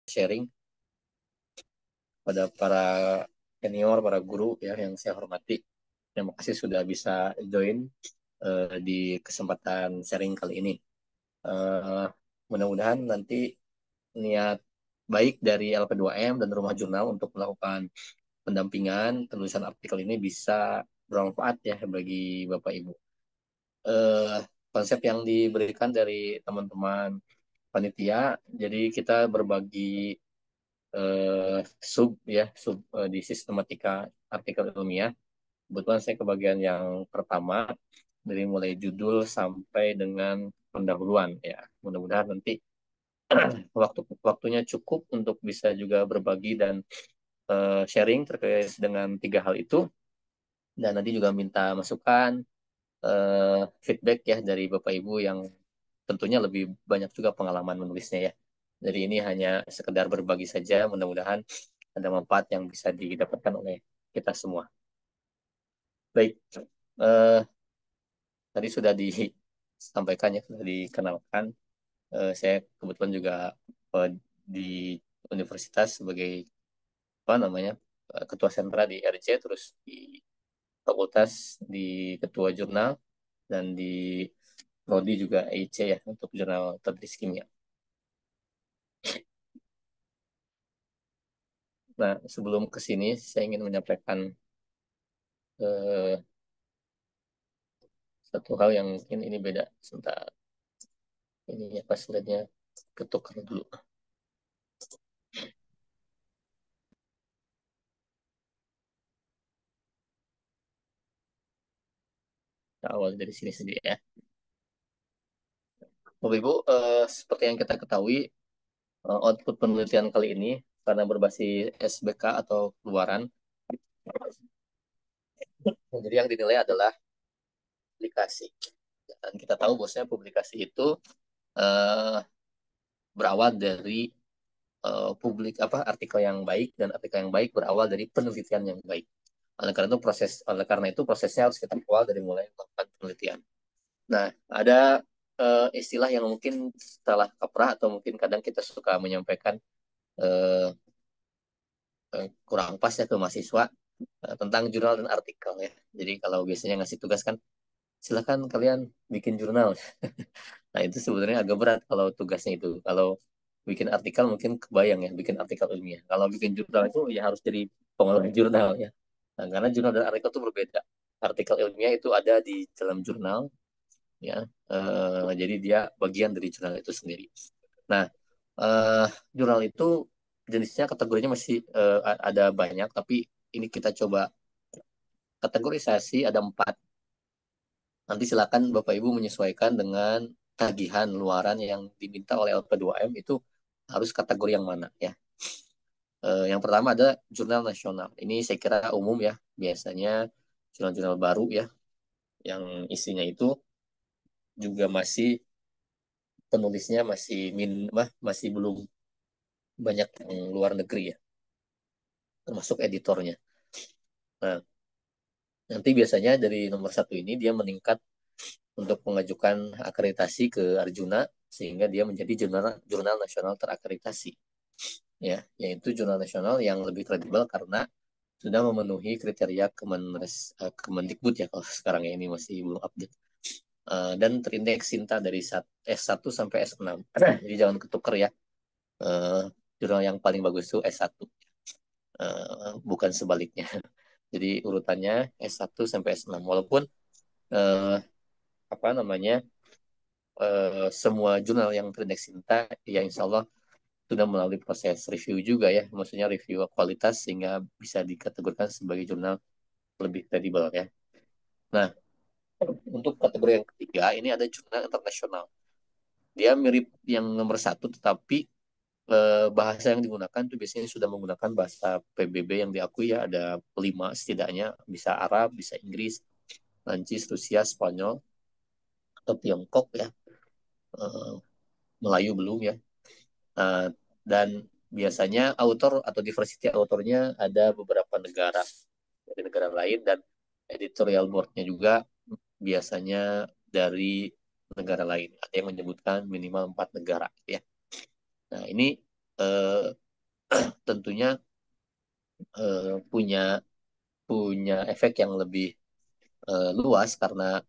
sharing pada para senior, para guru ya yang saya hormati. Terima kasih sudah bisa join di kesempatan sharing kali ini. Eh, Mudah-mudahan nanti niat baik dari LP2M dan Rumah Jurnal untuk melakukan pendampingan penulisan artikel ini bisa bermanfaat ya bagi Bapak Ibu. eh, Konsep yang diberikan dari teman-teman panitia, jadi kita berbagi di sistematika artikel ilmiah. Kebetulan saya kebagian yang pertama dari mulai judul sampai dengan pendahuluan ya. Mudah-mudahan nanti waktunya cukup untuk bisa juga berbagi dan sharing terkait dengan tiga hal itu, dan nanti juga minta masukan, feedback ya dari Bapak Ibu yang tentunya lebih banyak juga pengalaman menulisnya ya. Jadi ini hanya sekedar berbagi saja, mudah-mudahan ada manfaat yang bisa didapatkan oleh kita semua. Baik, eh, tadi sudah disampaikan ya, sudah dikenalkan. Saya kebetulan juga di universitas sebagai apa namanya ketua sentra di RC, terus di fakultas di ketua jurnal, dan di prodi juga EIC ya untuk jurnal tadris kimia. Nah, sebelum ke sini saya ingin menyampaikan eh, satu hal yang mungkin ini beda. Sebentar, ini ya pas lihatnya ketukar dulu. Nah, awal dari sini saja ya. Bapak Ibu, seperti yang kita ketahui, output penelitian kali ini karena berbasis SBK atau keluaran, jadi yang dinilai adalah publikasi. Dan kita tahu bahwasanya publikasi itu eh, berawal dari artikel yang baik, dan artikel yang baik berawal dari penelitian yang baik. Oleh karena itu prosesnya harus kita awal dari mulai melakukan penelitian. Nah, ada istilah yang mungkin salah kaprah atau mungkin kadang kita suka menyampaikan eh, kurang pas ya ke mahasiswa tentang jurnal dan artikel ya. Jadi kalau biasanya ngasih tugas kan, silakan kalian bikin jurnal. Nah, itu sebenarnya agak berat kalau tugasnya itu. Kalau bikin artikel mungkin kebayang ya, bikin artikel ilmiah. Kalau bikin jurnal itu ya harus jadi pengelola jurnal ya. Nah, karena jurnal dan artikel itu berbeda. Artikel ilmiah itu ada di dalam jurnal ya. Jadi dia bagian dari jurnal itu sendiri. Nah, eh, jurnal itu jenisnya kategorinya masih ada banyak, tapi ini kita coba kategorisasi ada 4. Nanti silakan Bapak Ibu menyesuaikan dengan tagihan luaran yang diminta oleh LP2M itu harus kategori yang mana ya. Yang pertama ada jurnal nasional. Ini saya kira umum ya, biasanya jurnal-jurnal baru ya, yang isinya itu juga masih penulisnya masih belum banyak yang luar negeri ya, termasuk editornya. Nah, nanti biasanya dari nomor satu ini dia meningkat untuk mengajukan akreditasi ke Arjuna, sehingga dia menjadi jurnal jurnal nasional terakreditasi ya, yaitu jurnal nasional yang lebih kredibel karena sudah memenuhi kriteria Kemendikbud ya, kalau sekarang ya, ini masih belum update. Dan terindeks Sinta dari S1 sampai S6. Jadi jangan ketuker ya. Uh, Jurnal yang paling bagus itu S1, bukan sebaliknya. Jadi urutannya S1 sampai S6. Walaupun uh, apa namanya semua jurnal yang terindeks Sinta ya insya Allah sudah melalui proses review juga ya, maksudnya review kualitas sehingga bisa dikategorikan sebagai jurnal lebih kredibel ya. Nah, untuk kategori yang ketiga ini ada jurnal internasional. Dia mirip yang nomor satu, tetapi bahasa yang digunakan itu biasanya sudah menggunakan bahasa PBB yang diakui ya, ada 5 setidaknya, bisa Arab, bisa Inggris, Prancis, Rusia, Spanyol, atau Tiongkok ya. Eh, Melayu belum ya. Uh, dan biasanya autor atau diversity autornya ada beberapa negara dari negara lain, dan editorial boardnya juga biasanya dari negara lain. Ada yang menyebutkan minimal 4 negara ya. Nah, ini tentunya punya punya efek yang lebih luas karena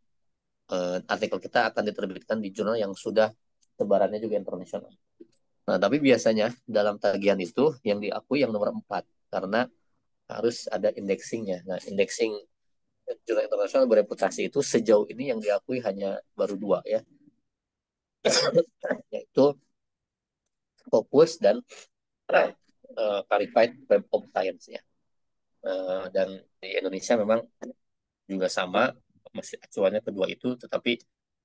artikel kita akan diterbitkan di jurnal yang sudah sebarannya juga internasional. Nah, tapi biasanya dalam tagihan itu yang diakui yang nomor 4 karena harus ada indexingnya. Nah, indexing jurnal internasional bereputasi itu sejauh ini yang diakui hanya baru 2 ya, yaitu Scopus dan Verified Web of Science ya. Dan di Indonesia memang juga sama, masih acuannya kedua itu, tetapi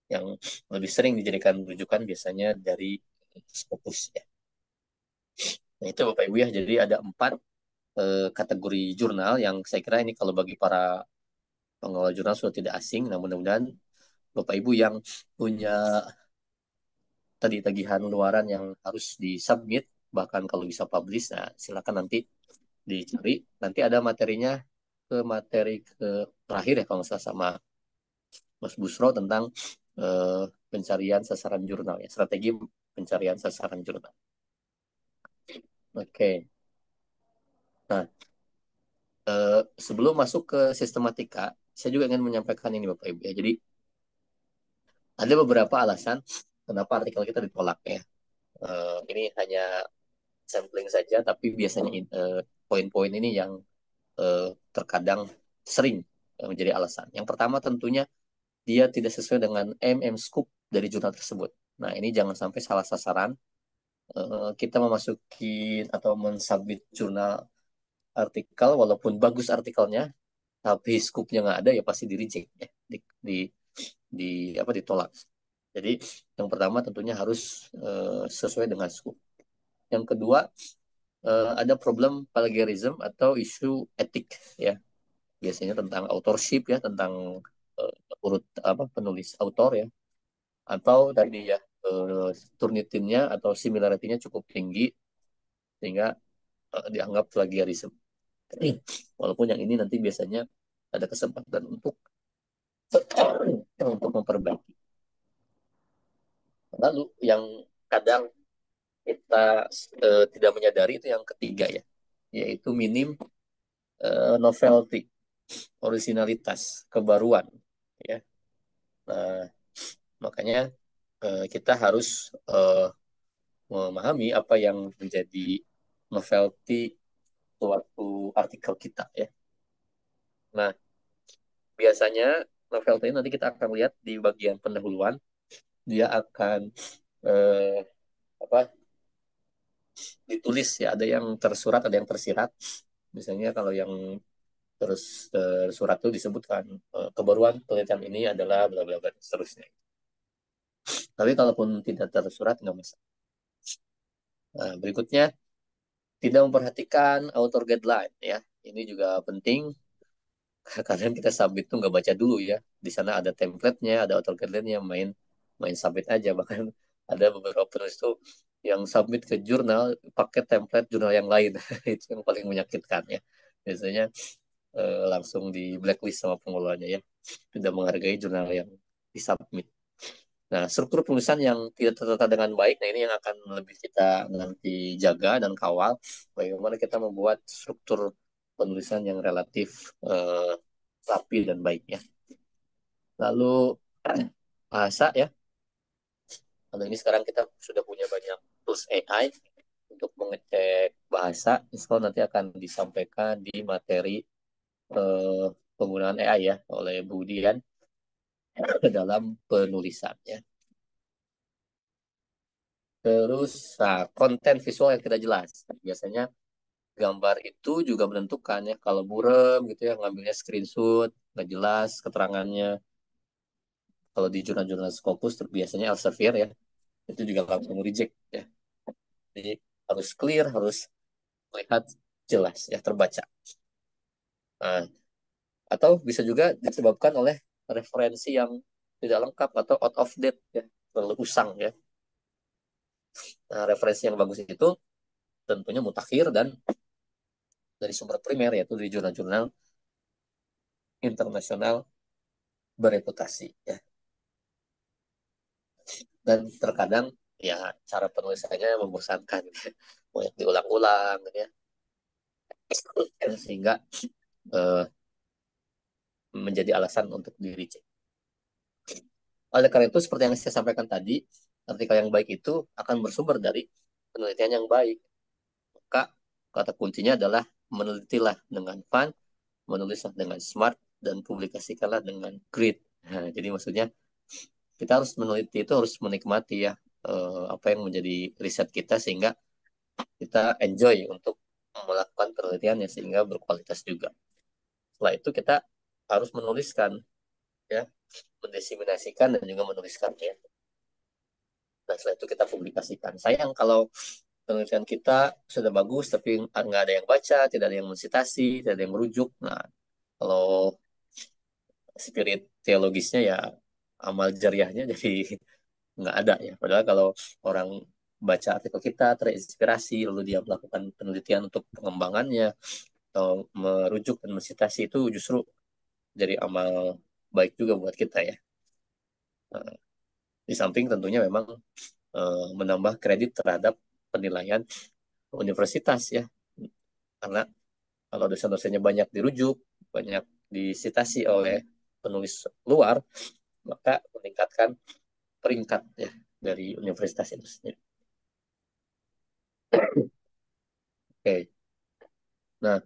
yang lebih sering dijadikan rujukan biasanya dari Scopus ya. Nah itu Bapak Ibu ya, jadi ada 4 kategori jurnal yang saya kira ini kalau bagi para pengelola jurnal sudah tidak asing. Nah mudah-mudahan Bapak Ibu yang punya tadi tagihan luaran yang harus disubmit, bahkan kalau bisa publish, nah silakan nanti dicari. Nanti ada materinya ke materi ke terakhir ya kalau nggak salah sama Mas Busro tentang pencarian sasaran jurnal ya, strategi pencarian sasaran jurnal. Oke. Nah, sebelum masuk ke sistematika, saya juga ingin menyampaikan ini Bapak Ibu ya. Jadi ada beberapa alasan kenapa artikel kita ditolak ya. Ini hanya sampling saja, tapi biasanya poin-poin ini yang terkadang sering menjadi alasan. Yang pertama tentunya dia tidak sesuai dengan scope dari jurnal tersebut. Nah, ini jangan sampai salah sasaran. Kita memasuki atau mensubmit jurnal artikel, walaupun bagus artikelnya, tapi scope-nya nggak ada, ya pasti di reject ya, di apa ditolak. Jadi yang pertama tentunya harus sesuai dengan scope. Yang kedua ada problem plagiarism atau isu etik ya, biasanya tentang authorship ya, tentang urut apa penulis autor ya, atau tadi ya turnitinnya atau similarity-nya cukup tinggi sehingga dianggap plagiarism. Walaupun yang ini nanti biasanya ada kesempatan untuk memperbaiki. Lalu yang kadang kita tidak menyadari itu yang ketiga ya, yaitu minim novelty, originalitas, kebaruan ya. Nah, makanya kita harus memahami apa yang menjadi novelty suatu artikel kita ya. Nah, biasanya novelty nanti kita akan lihat di bagian pendahuluan, dia akan eh, apa ditulis ya, ada yang tersurat, ada yang tersirat. Misalnya kalau yang tersurat itu disebutkan kebaruan penelitian ini adalah bla bla bla seterusnya. Tapi kalaupun tidak tersurat nggak masalah. Nah, berikutnya tidak memperhatikan author guideline ya. Ini juga penting. Kadang kita submit tuh nggak baca dulu ya. Di sana ada template-nya, ada author guideline-nya, main main submit aja. Bahkan ada beberapa penulis tuh yang submit ke jurnal pakai template jurnal yang lain. Itu yang paling menyakitkan ya. Biasanya langsung di blacklist sama pengelolanya ya. Tidak menghargai jurnal yang disubmit. Nah, struktur penulisan yang tidak tertata dengan baik, nah ini yang akan lebih kita nanti jaga dan kawal. Bagaimana kita membuat struktur penulisan yang relatif rapi dan baik ya. Lalu bahasa ya. Kalau ini sekarang kita sudah punya banyak tools AI untuk mengecek bahasa. Insya nanti akan disampaikan di materi penggunaan AI ya oleh Bu Dian ke dalam penulisan ya. Terus nah, konten visual yang tidak jelas. Biasanya gambar itu juga menentukan ya. Kalau buram gitu ya, ngambilnya screenshot, nggak jelas keterangannya. Kalau di jurnal-jurnal Scopus biasanya Elsevier ya, itu juga langsung reject ya. Jadi harus clear, harus melihat jelas ya, terbaca. Nah, atau bisa juga disebabkan oleh referensi yang tidak lengkap atau out of date ya, terlalu usang ya. Nah, referensi yang bagus itu tentunya mutakhir dan dari sumber primer, yaitu dari jurnal-jurnal internasional bereputasi ya. Dan terkadang ya cara penulisannya membosankan, banyak diulang-ulang gitu ya. sehingga uh, menjadi alasan untuk di reject. Oleh karena itu, seperti yang saya sampaikan tadi, artikel yang baik itu akan bersumber dari penelitian yang baik. Maka kata kuncinya adalah menelitilah dengan fun, menulislah dengan smart, dan publikasikanlah dengan grit. Nah, jadi maksudnya kita harus meneliti itu harus menikmati ya apa yang menjadi riset kita sehingga kita enjoy untuk melakukan penelitiannya sehingga berkualitas juga. Setelah itu kita harus menuliskan ya, mendesiminasikan dan juga menuliskan ya. Nah, setelah itu kita publikasikan. Sayang kalau penelitian kita sudah bagus tapi nggak ada yang baca, tidak ada yang mensitasi, tidak ada yang merujuk. Nah, kalau spirit teologisnya ya amal jariahnya jadi nggak ada ya. Padahal kalau orang baca artikel kita terinspirasi lalu dia melakukan penelitian untuk pengembangannya atau merujuk dan mensitasi itu justru jadi amal baik juga buat kita ya. Nah, di samping tentunya memang menambah kredit terhadap penilaian universitas ya. Karena kalau dosen-dosennya banyak dirujuk, banyak disitasi oleh penulis luar, maka meningkatkan peringkat ya dari universitas itu sendiri. Oke, nah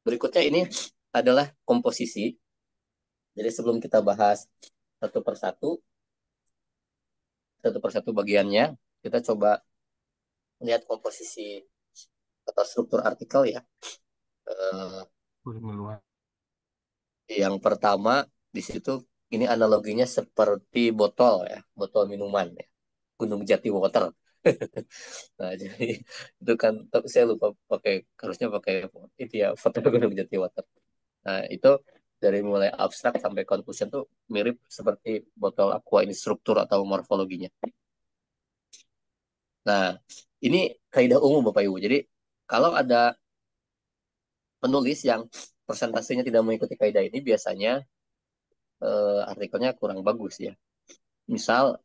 berikutnya ini adalah komposisi. Jadi sebelum kita bahas satu persatu, satu persatu bagiannya, kita coba lihat komposisi atau struktur artikel ya. Eh, yang pertama di situ ini analoginya seperti botol ya, botol minuman ya, Gunung Jati Water. Nah, jadi itu kan tapi saya lupa pakai harusnya pakai itu ya foto Gunung Jati Water. Nah, itu dari mulai abstrak sampai conclusion tuh mirip seperti botol aqua ini struktur atau morfologinya. Nah, ini kaidah umum Bapak Ibu. Jadi kalau ada penulis yang persentasenya tidak mengikuti kaidah ini biasanya artikelnya kurang bagus ya. Misal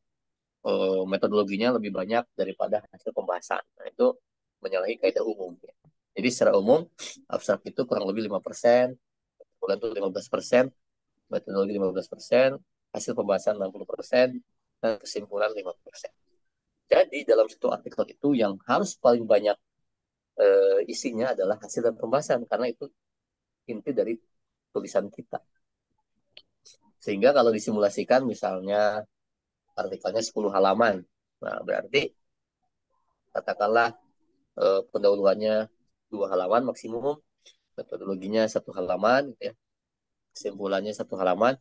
metodologinya lebih banyak daripada hasil pembahasan. Nah, itu menyalahi kaidah umum. Ya. Jadi secara umum abstrak itu kurang lebih 5%, bulan itu 15%, metodologi 15%, hasil pembahasan 60%, dan kesimpulan 5%. Jadi dalam satu artikel itu yang harus paling banyak isinya adalah hasil dan pembahasan karena itu inti dari tulisan kita. Sehingga kalau disimulasikan misalnya artikelnya 10 halaman, nah berarti katakanlah pendahuluannya 2 halaman maksimum, metodologinya 1 halaman, gitu ya, kesimpulannya 1 halaman,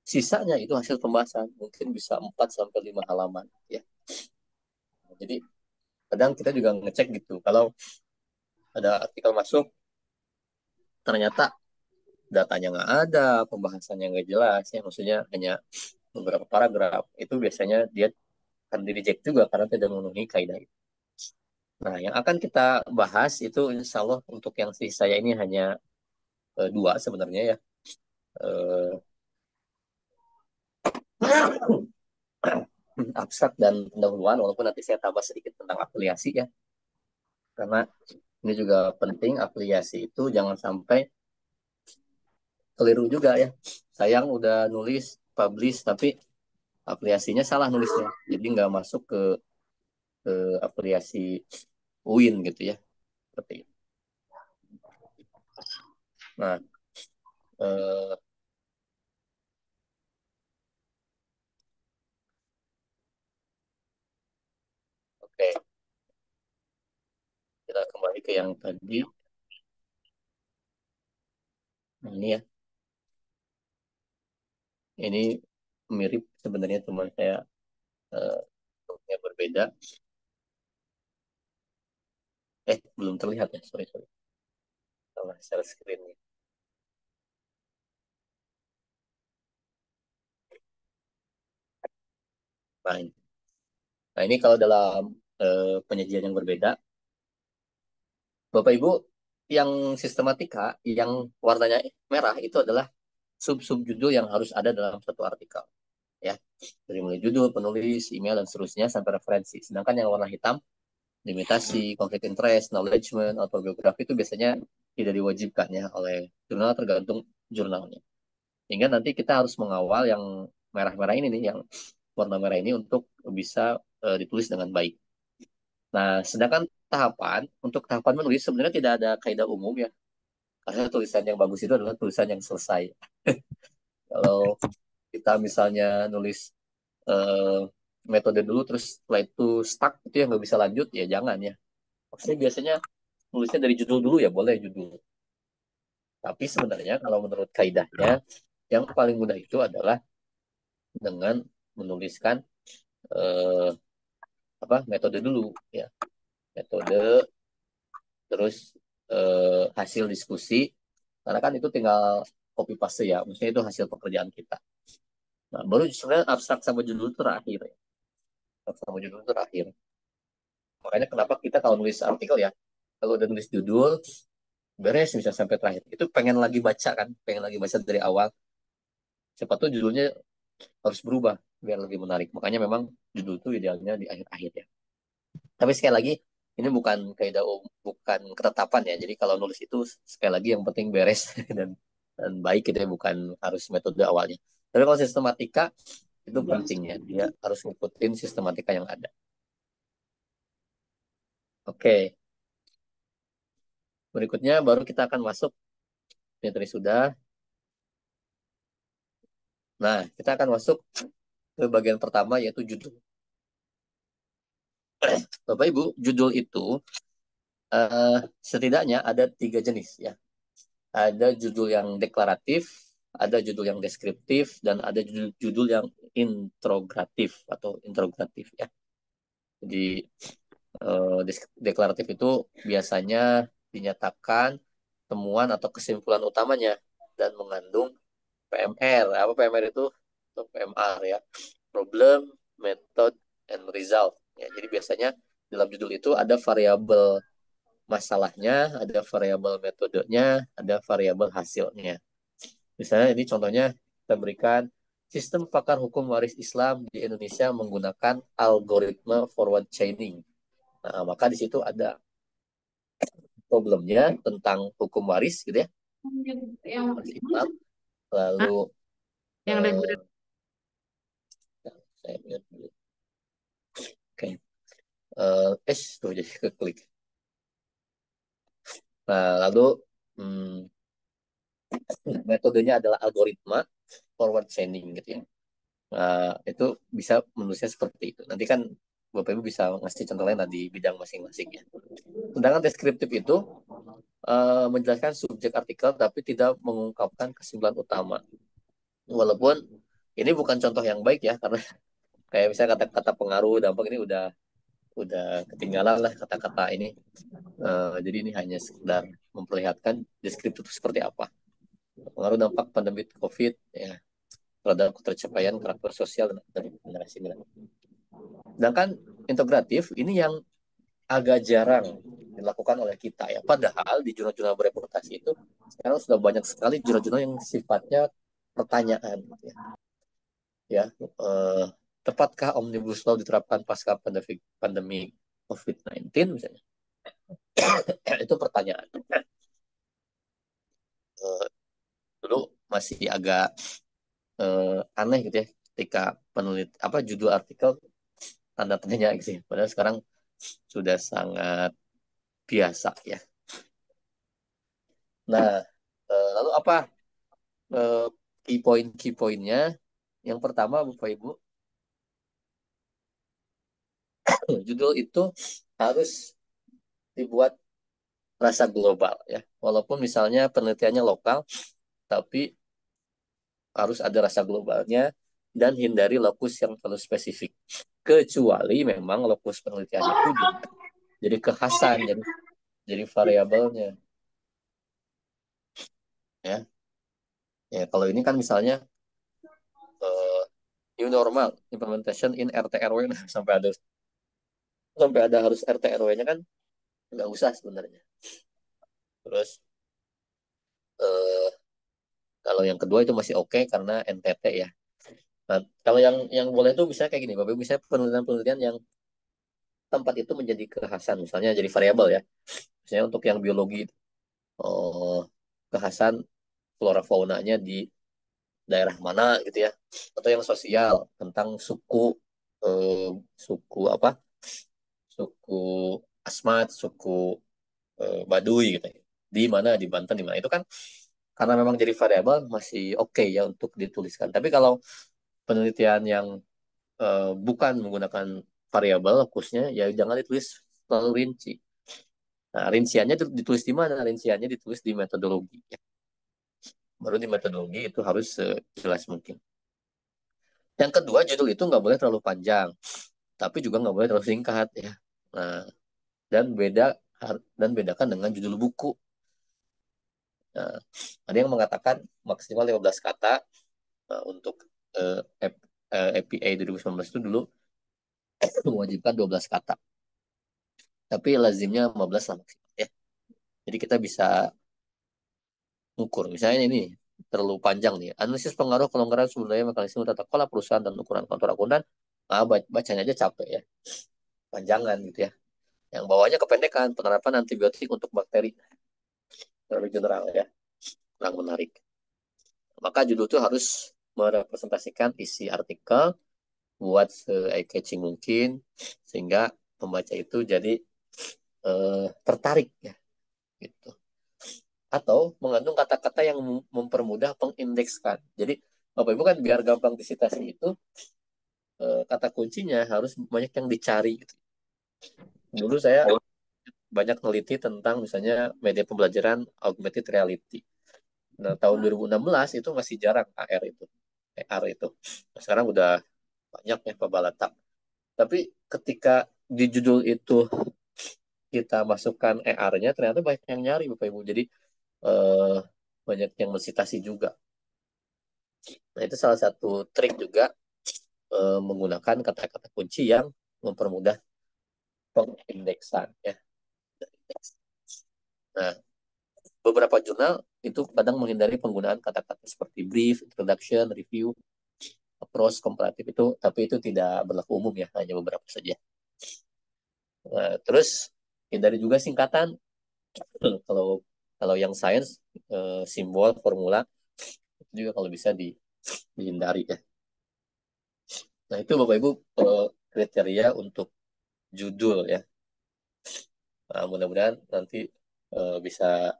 sisanya itu hasil pembahasan mungkin bisa 4 sampai 5 halaman ya. Jadi kadang kita juga ngecek gitu kalau ada artikel masuk ternyata datanya nggak ada, pembahasannya nggak jelas ya, maksudnya hanya beberapa paragraf, itu biasanya dia akan di reject juga karena tidak memenuhi kaidah itu. Nah, yang akan kita bahas itu insya Allah untuk yang sisa saya ini hanya dua sebenarnya ya. Eh, abstrak dan pendahuluan, walaupun nanti saya tambah sedikit tentang afiliasi ya. Karena ini juga penting, afiliasi itu jangan sampai keliru juga ya. Sayang udah nulis, publish, tapi afiliasinya salah nulisnya. Jadi nggak masuk ke afiliasi UIN gitu ya. Seperti itu. Nah, eh, oke. Kita kembali ke yang tadi. Nah, ini ya. Ini mirip sebenarnya teman saya yang berbeda. Belum terlihat ya. Sorry, sorry. Salah share screen. Nah, ini. Nah, ini kalau dalam penyajian yang berbeda, Bapak Ibu yang sistematika, yang warnanya merah itu adalah sub-sub judul yang harus ada dalam satu artikel. Ya, dari mulai judul, penulis, email, dan seterusnya sampai referensi. Sedangkan yang warna hitam limitasi, konflik interest, knowledgement, autobiografi itu biasanya tidak diwajibkan ya oleh jurnal tergantung jurnalnya. Sehingga nanti kita harus mengawal yang merah-merah ini nih, yang warna merah ini untuk bisa ditulis dengan baik. Nah, sedangkan untuk tahapan menulis sebenarnya tidak ada kaidah umum ya. Karena tulisan yang bagus itu adalah tulisan yang selesai. Kalau kita misalnya nulis eh, metode dulu terus setelah itu stuck itu yang nggak bisa lanjut ya jangan ya. Maksudnya biasanya nulisnya dari judul dulu ya boleh judul. Tapi sebenarnya kalau menurut kaidahnya yang paling mudah itu adalah dengan menuliskan eh, metode dulu ya. Metode terus hasil diskusi karena kan itu tinggal copy paste ya. Maksudnya itu hasil pekerjaan kita. Nah, baru sebenarnya abstrak sama judul itu terakhir ya. Abstrak sama judul itu terakhir. Makanya kenapa kita kalau nulis artikel ya, kalau udah nulis judul, beres bisa sampai terakhir. Itu pengen lagi baca kan, pengen lagi baca dari awal. Siapa tuh judulnya harus berubah biar lebih menarik. Makanya memang judul itu idealnya di akhir-akhir ya. Tapi sekali lagi, ini bukan kaidah bukan ketetapan ya. Jadi kalau nulis itu sekali lagi yang penting beres dan baik gitu ya, bukan harus metode awalnya. Tapi kalau sistematika itu pentingnya, dia harus ngikutin sistematika yang ada. Oke, berikutnya baru kita akan masuk ini tadi sudah. Nah, kita akan masuk ke bagian pertama yaitu judul. Bapak Ibu, judul itu setidaknya ada 3 jenis ya. Ada judul yang deklaratif, ada judul yang deskriptif, dan ada judul yang introgatif atau interogatif ya. Jadi deklaratif itu biasanya dinyatakan temuan atau kesimpulan utamanya dan mengandung PMR. Apa PMR itu? Atau PMR ya. Problem, method, and result. Ya, jadi biasanya dalam judul itu ada variabel masalahnya, ada variabel metodenya, ada variabel hasilnya. Misalnya ini contohnya kita berikan sistem pakar hukum waris Islam di Indonesia menggunakan algoritma forward chaining. Nah, maka di situ ada problemnya tentang hukum waris gitu ya, waris Islam. Hah? Lalu Yang eh, reguler. saya ingat dulu. Oke. Tuh jadi keklik. Nah, lalu hmm, metodenya adalah algoritma forward chaining gitu ya. Itu bisa menulisnya seperti itu. Nanti kan Bapak Ibu bisa ngasih contoh lain di bidang masing-masing ya. Sedangkan deskriptif itu menjelaskan subjek artikel tapi tidak mengungkapkan kesimpulan utama. Walaupun ini bukan contoh yang baik ya karena kayak misalnya kata-kata pengaruh dampak ini udah ketinggalan lah kata-kata ini. Jadi ini hanya sekedar memperlihatkan deskriptif itu seperti apa. Pengaruh dampak pandemi COVID ya terhadap ketercapaian karakter sosial dari generasi milenial. Sedangkan integratif ini yang agak jarang dilakukan oleh kita ya. Padahal di jurnal-jurnal bereputasi itu sekarang sudah banyak sekali jurnal-jurnal yang sifatnya pertanyaan gitu ya. Ya, tepatkah Omnibus Law diterapkan pasca pandemi COVID-19 misalnya? Itu pertanyaan. Eh, Dulu masih agak aneh gitu ya ketika penulis judul artikel tanda tanya gitu ya. Padahal sekarang sudah sangat biasa ya. Nah, lalu apa eh, key pointnya? Yang pertama, Bapak Ibu, judul itu harus dibuat rasa global ya. Walaupun misalnya penelitiannya lokal, tapi harus ada rasa globalnya dan hindari lokus yang terlalu spesifik. Kecuali memang lokus penelitiannya itu jadi kekhasan, jadi variabelnya ya. Ya kalau ini kan misalnya uh, new normal implementation in RT RW sampai ada harus RT RW-nya kan nggak usah sebenarnya. Terus uh, kalau yang kedua itu masih oke karena NTT ya. Nah, kalau yang boleh itu bisa kayak gini, Bapak bisa penelitian-penelitian yang tempat itu menjadi kekhasan, misalnya jadi variabel ya. Misalnya untuk yang biologi, oh, kekhasan flora faunanya di daerah mana gitu ya. Atau yang sosial tentang suku, eh, suku apa? Suku Asmat, suku Baduy gitu ya. Di mana di Banten di mana itu kan karena memang jadi variabel masih oke ya untuk dituliskan. Tapi kalau penelitian yang bukan menggunakan variabel khususnya ya jangan ditulis terlalu rinci. Nah, rinciannya ditulis di mana? Rinciannya ditulis di metodologi. Ya. Baru di metodologi itu harus jelas mungkin. Yang kedua, judul itu nggak boleh terlalu panjang, tapi juga nggak boleh terlalu singkat ya. Nah, dan dan bedakan dengan judul buku. Nah, ada yang mengatakan maksimal 15 kata untuk APA 2019 itu dulu mewajibkan 12 kata. Tapi lazimnya 15 lah maksimal ya. Jadi kita bisa ukur. Misalnya ini terlalu panjang nih. Analisis pengaruh kelonggaran sumber daya mekanisme tata kelola perusahaan dan ukuran kontur akuntan. Nah, bacanya aja capek ya. Panjangan gitu ya. Yang bawahnya kependekan penerapan antibiotik untuk bakteri. Terlalu general ya. Kurang menarik. Maka judul itu harus merepresentasikan isi artikel buat se-eye-catching mungkin sehingga pembaca itu jadi tertarik ya gitu. Atau mengandung kata-kata yang mempermudah pengindekskan. Jadi Bapak Ibu kan biar gampang disitasi itu kata kuncinya harus banyak yang dicari gitu. Dulu saya banyak neliti tentang misalnya media pembelajaran augmented reality. Nah, tahun 2016 itu masih jarang AR itu. AR itu. Nah, sekarang udah banyak ya Pak. Tapi ketika di judul itu kita masukkan AR-nya, ternyata banyak yang nyari Bapak Ibu. Jadi eh, banyak yang mensitasi juga. Nah, itu salah satu trik juga menggunakan kata-kata kunci yang mempermudah pengindeksan ya. Nah, beberapa jurnal itu kadang menghindari penggunaan kata-kata seperti brief, introduction, review, approach, comparative itu, tapi itu tidak berlaku umum ya, hanya beberapa saja. Nah, terus hindari juga singkatan. Kalau kalau yang sains, simbol, formula itu juga kalau bisa dihindari ya. Nah, itu Bapak Ibu kriteria untuk judul ya. Nah, mudah-mudahan nanti bisa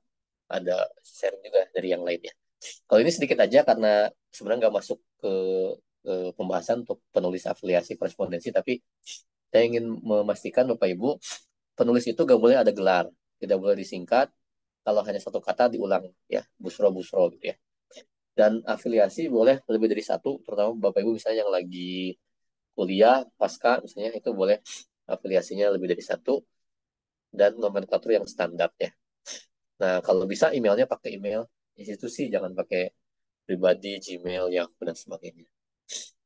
ada sharing juga dari yang lainnya. Kalau ini sedikit aja karena sebenarnya nggak masuk ke pembahasan untuk penulis afiliasi korespondensi, tapi saya ingin memastikan Bapak Ibu, penulis itu nggak boleh ada gelar, tidak boleh disingkat, kalau hanya satu kata diulang ya, busro-busro gitu ya. Dan afiliasi boleh lebih dari satu, terutama Bapak Ibu misalnya yang lagi kuliah, pasca misalnya itu boleh afiliasinya lebih dari satu, dan nomenklatur yang standar ya. Nah, kalau bisa emailnya pakai email institusi, jangan pakai pribadi, Gmail, Yahoo, dan sebagainya.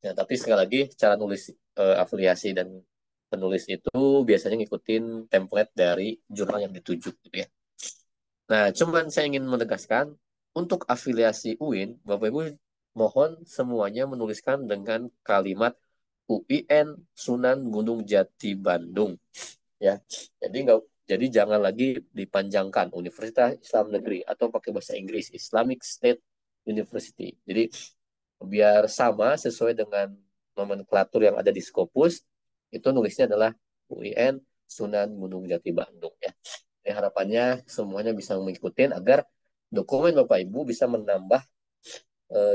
Ya, tapi sekali lagi, cara nulis afiliasi dan penulis itu biasanya ngikutin template dari jurnal yang dituju gitu ya. Nah, cuman saya ingin menegaskan, untuk afiliasi UIN, Bapak Ibu mohon semuanya menuliskan dengan kalimat UIN Sunan Gunung Jati Bandung ya. Jadi nggak jadi jangan lagi dipanjangkan Universitas Islam Negeri atau pakai bahasa Inggris Islamic State University. Jadi biar sama sesuai dengan nomenklatur yang ada di Scopus, itu nulisnya adalah UIN Sunan Gunung Jati Bandung ya. Jadi harapannya semuanya bisa mengikuti agar dokumen Bapak Ibu bisa menambah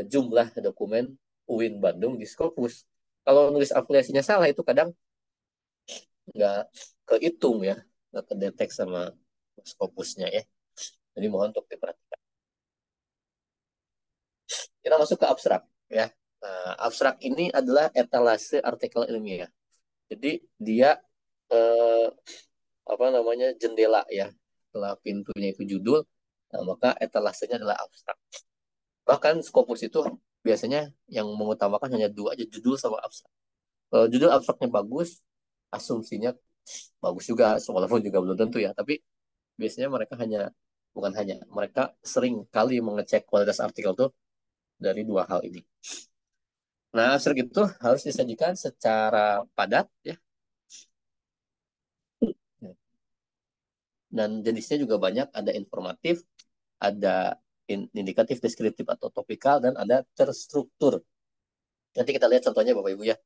jumlah dokumen UIN Bandung di Scopus. Kalau nulis afiliasinya salah itu kadang nggak kehitung ya, nggak kedetek sama Scopusnya ya. Jadi mohon untuk diperhatikan. Kita masuk ke abstrak ya. Nah, abstrak ini adalah etalase artikel ilmiah. Jadi dia eh, apa namanya jendela ya. Setelah pintunya itu judul, nah, maka etalasenya adalah abstrak. Bahkan Scopus itu biasanya yang mengutamakan hanya dua aja, judul sama abstrak. Kalau judul abstraknya bagus, asumsinya bagus juga, walaupun juga belum tentu ya. Tapi biasanya mereka bukan hanya, mereka sering kali mengecek kualitas artikel tuh dari dua hal ini. Nah, abstrak itu harus disajikan secara padat ya, Dan jenisnya juga banyak, ada informatif, ada indikatif, deskriptif atau topikal, dan ada terstruktur. Nanti kita lihat contohnya Bapak Ibu ya.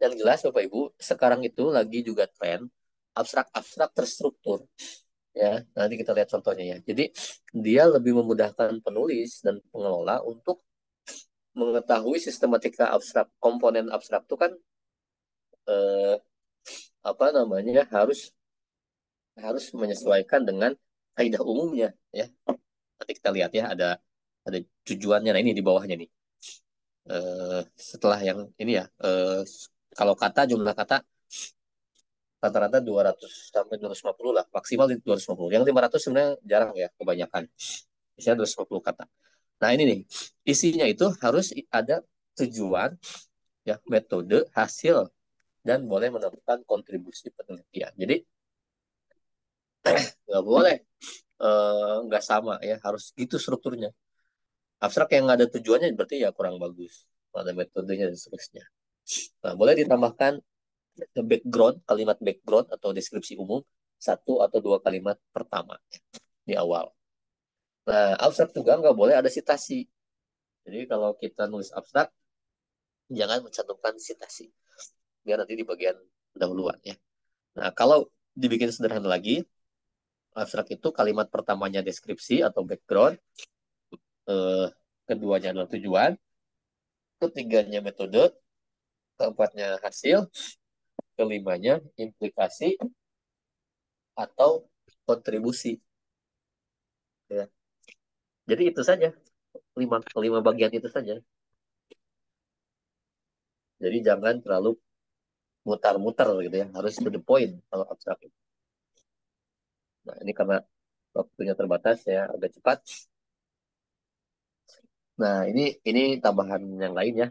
Dan jelas Bapak Ibu, sekarang itu lagi juga tren abstrak-abstrak terstruktur. Ya, nanti kita lihat contohnya ya. Jadi dia lebih memudahkan penulis dan pengelola untuk mengetahui sistematika abstrak, komponen abstrak itu kan eh, apa namanya, harus harus menyesuaikan dengan kaidah umumnya ya. Nanti kita lihat ya, ada tujuannya. Nah, ini di bawahnya nih. Setelah yang ini ya, kalau kata, jumlah kata rata-rata 200 sampai 250 lah, maksimal di 250. Yang 500 sebenarnya jarang ya, kebanyakan. Misalnya 250 kata. Nah, ini nih, isinya itu harus ada tujuan, ya, metode, hasil, dan boleh menemukan kontribusi penelitian. Jadi nggak boleh nggak sama ya, harus gitu strukturnya. Abstrak yang nggak ada tujuannya berarti ya kurang bagus. Ada metodenya dan seterusnya. Nah, boleh ditambahkan background, kalimat background atau deskripsi umum, satu atau dua kalimat pertama ya, di awal. Nah, abstrak juga nggak boleh ada sitasi. Jadi kalau kita nulis abstrak, jangan mencantumkan sitasi. Biar nanti di bagian pendahuluan ya. Nah, kalau dibikin sederhana lagi, abstrak itu kalimat pertamanya deskripsi atau background, eh, keduanya adalah tujuan, ketiganya metode, keempatnya hasil, kelimanya implikasi atau kontribusi. Ya. Jadi itu saja, lima, lima bagian itu saja. Jadi jangan terlalu mutar-mutar gitu ya, harus to the point kalau abstrak. Nah, ini karena waktunya terbatas ya, agak cepat. Nah, ini tambahan yang lain ya.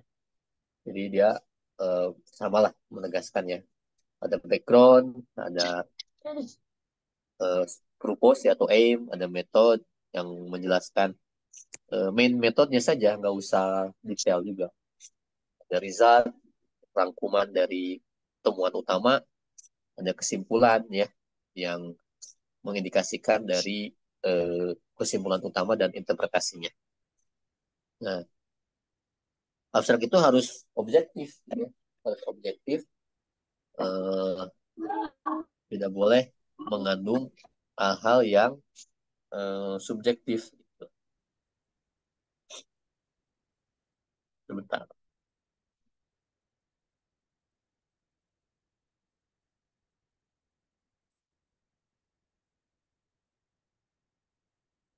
Jadi dia eh, samalah menegaskan ya. Ada background, ada eh, purpose ya, atau aim, ada metode yang menjelaskan main metodenya saja, nggak usah detail juga. Ada result, rangkuman dari temuan utama, ada kesimpulan ya, yang mengindikasikan dari kesimpulan utama dan interpretasinya. Nah, abstrak itu harus objektif, ya. Harus objektif, eh, tidak boleh mengandung hal-hal yang subjektif. Gitu. Sebentar.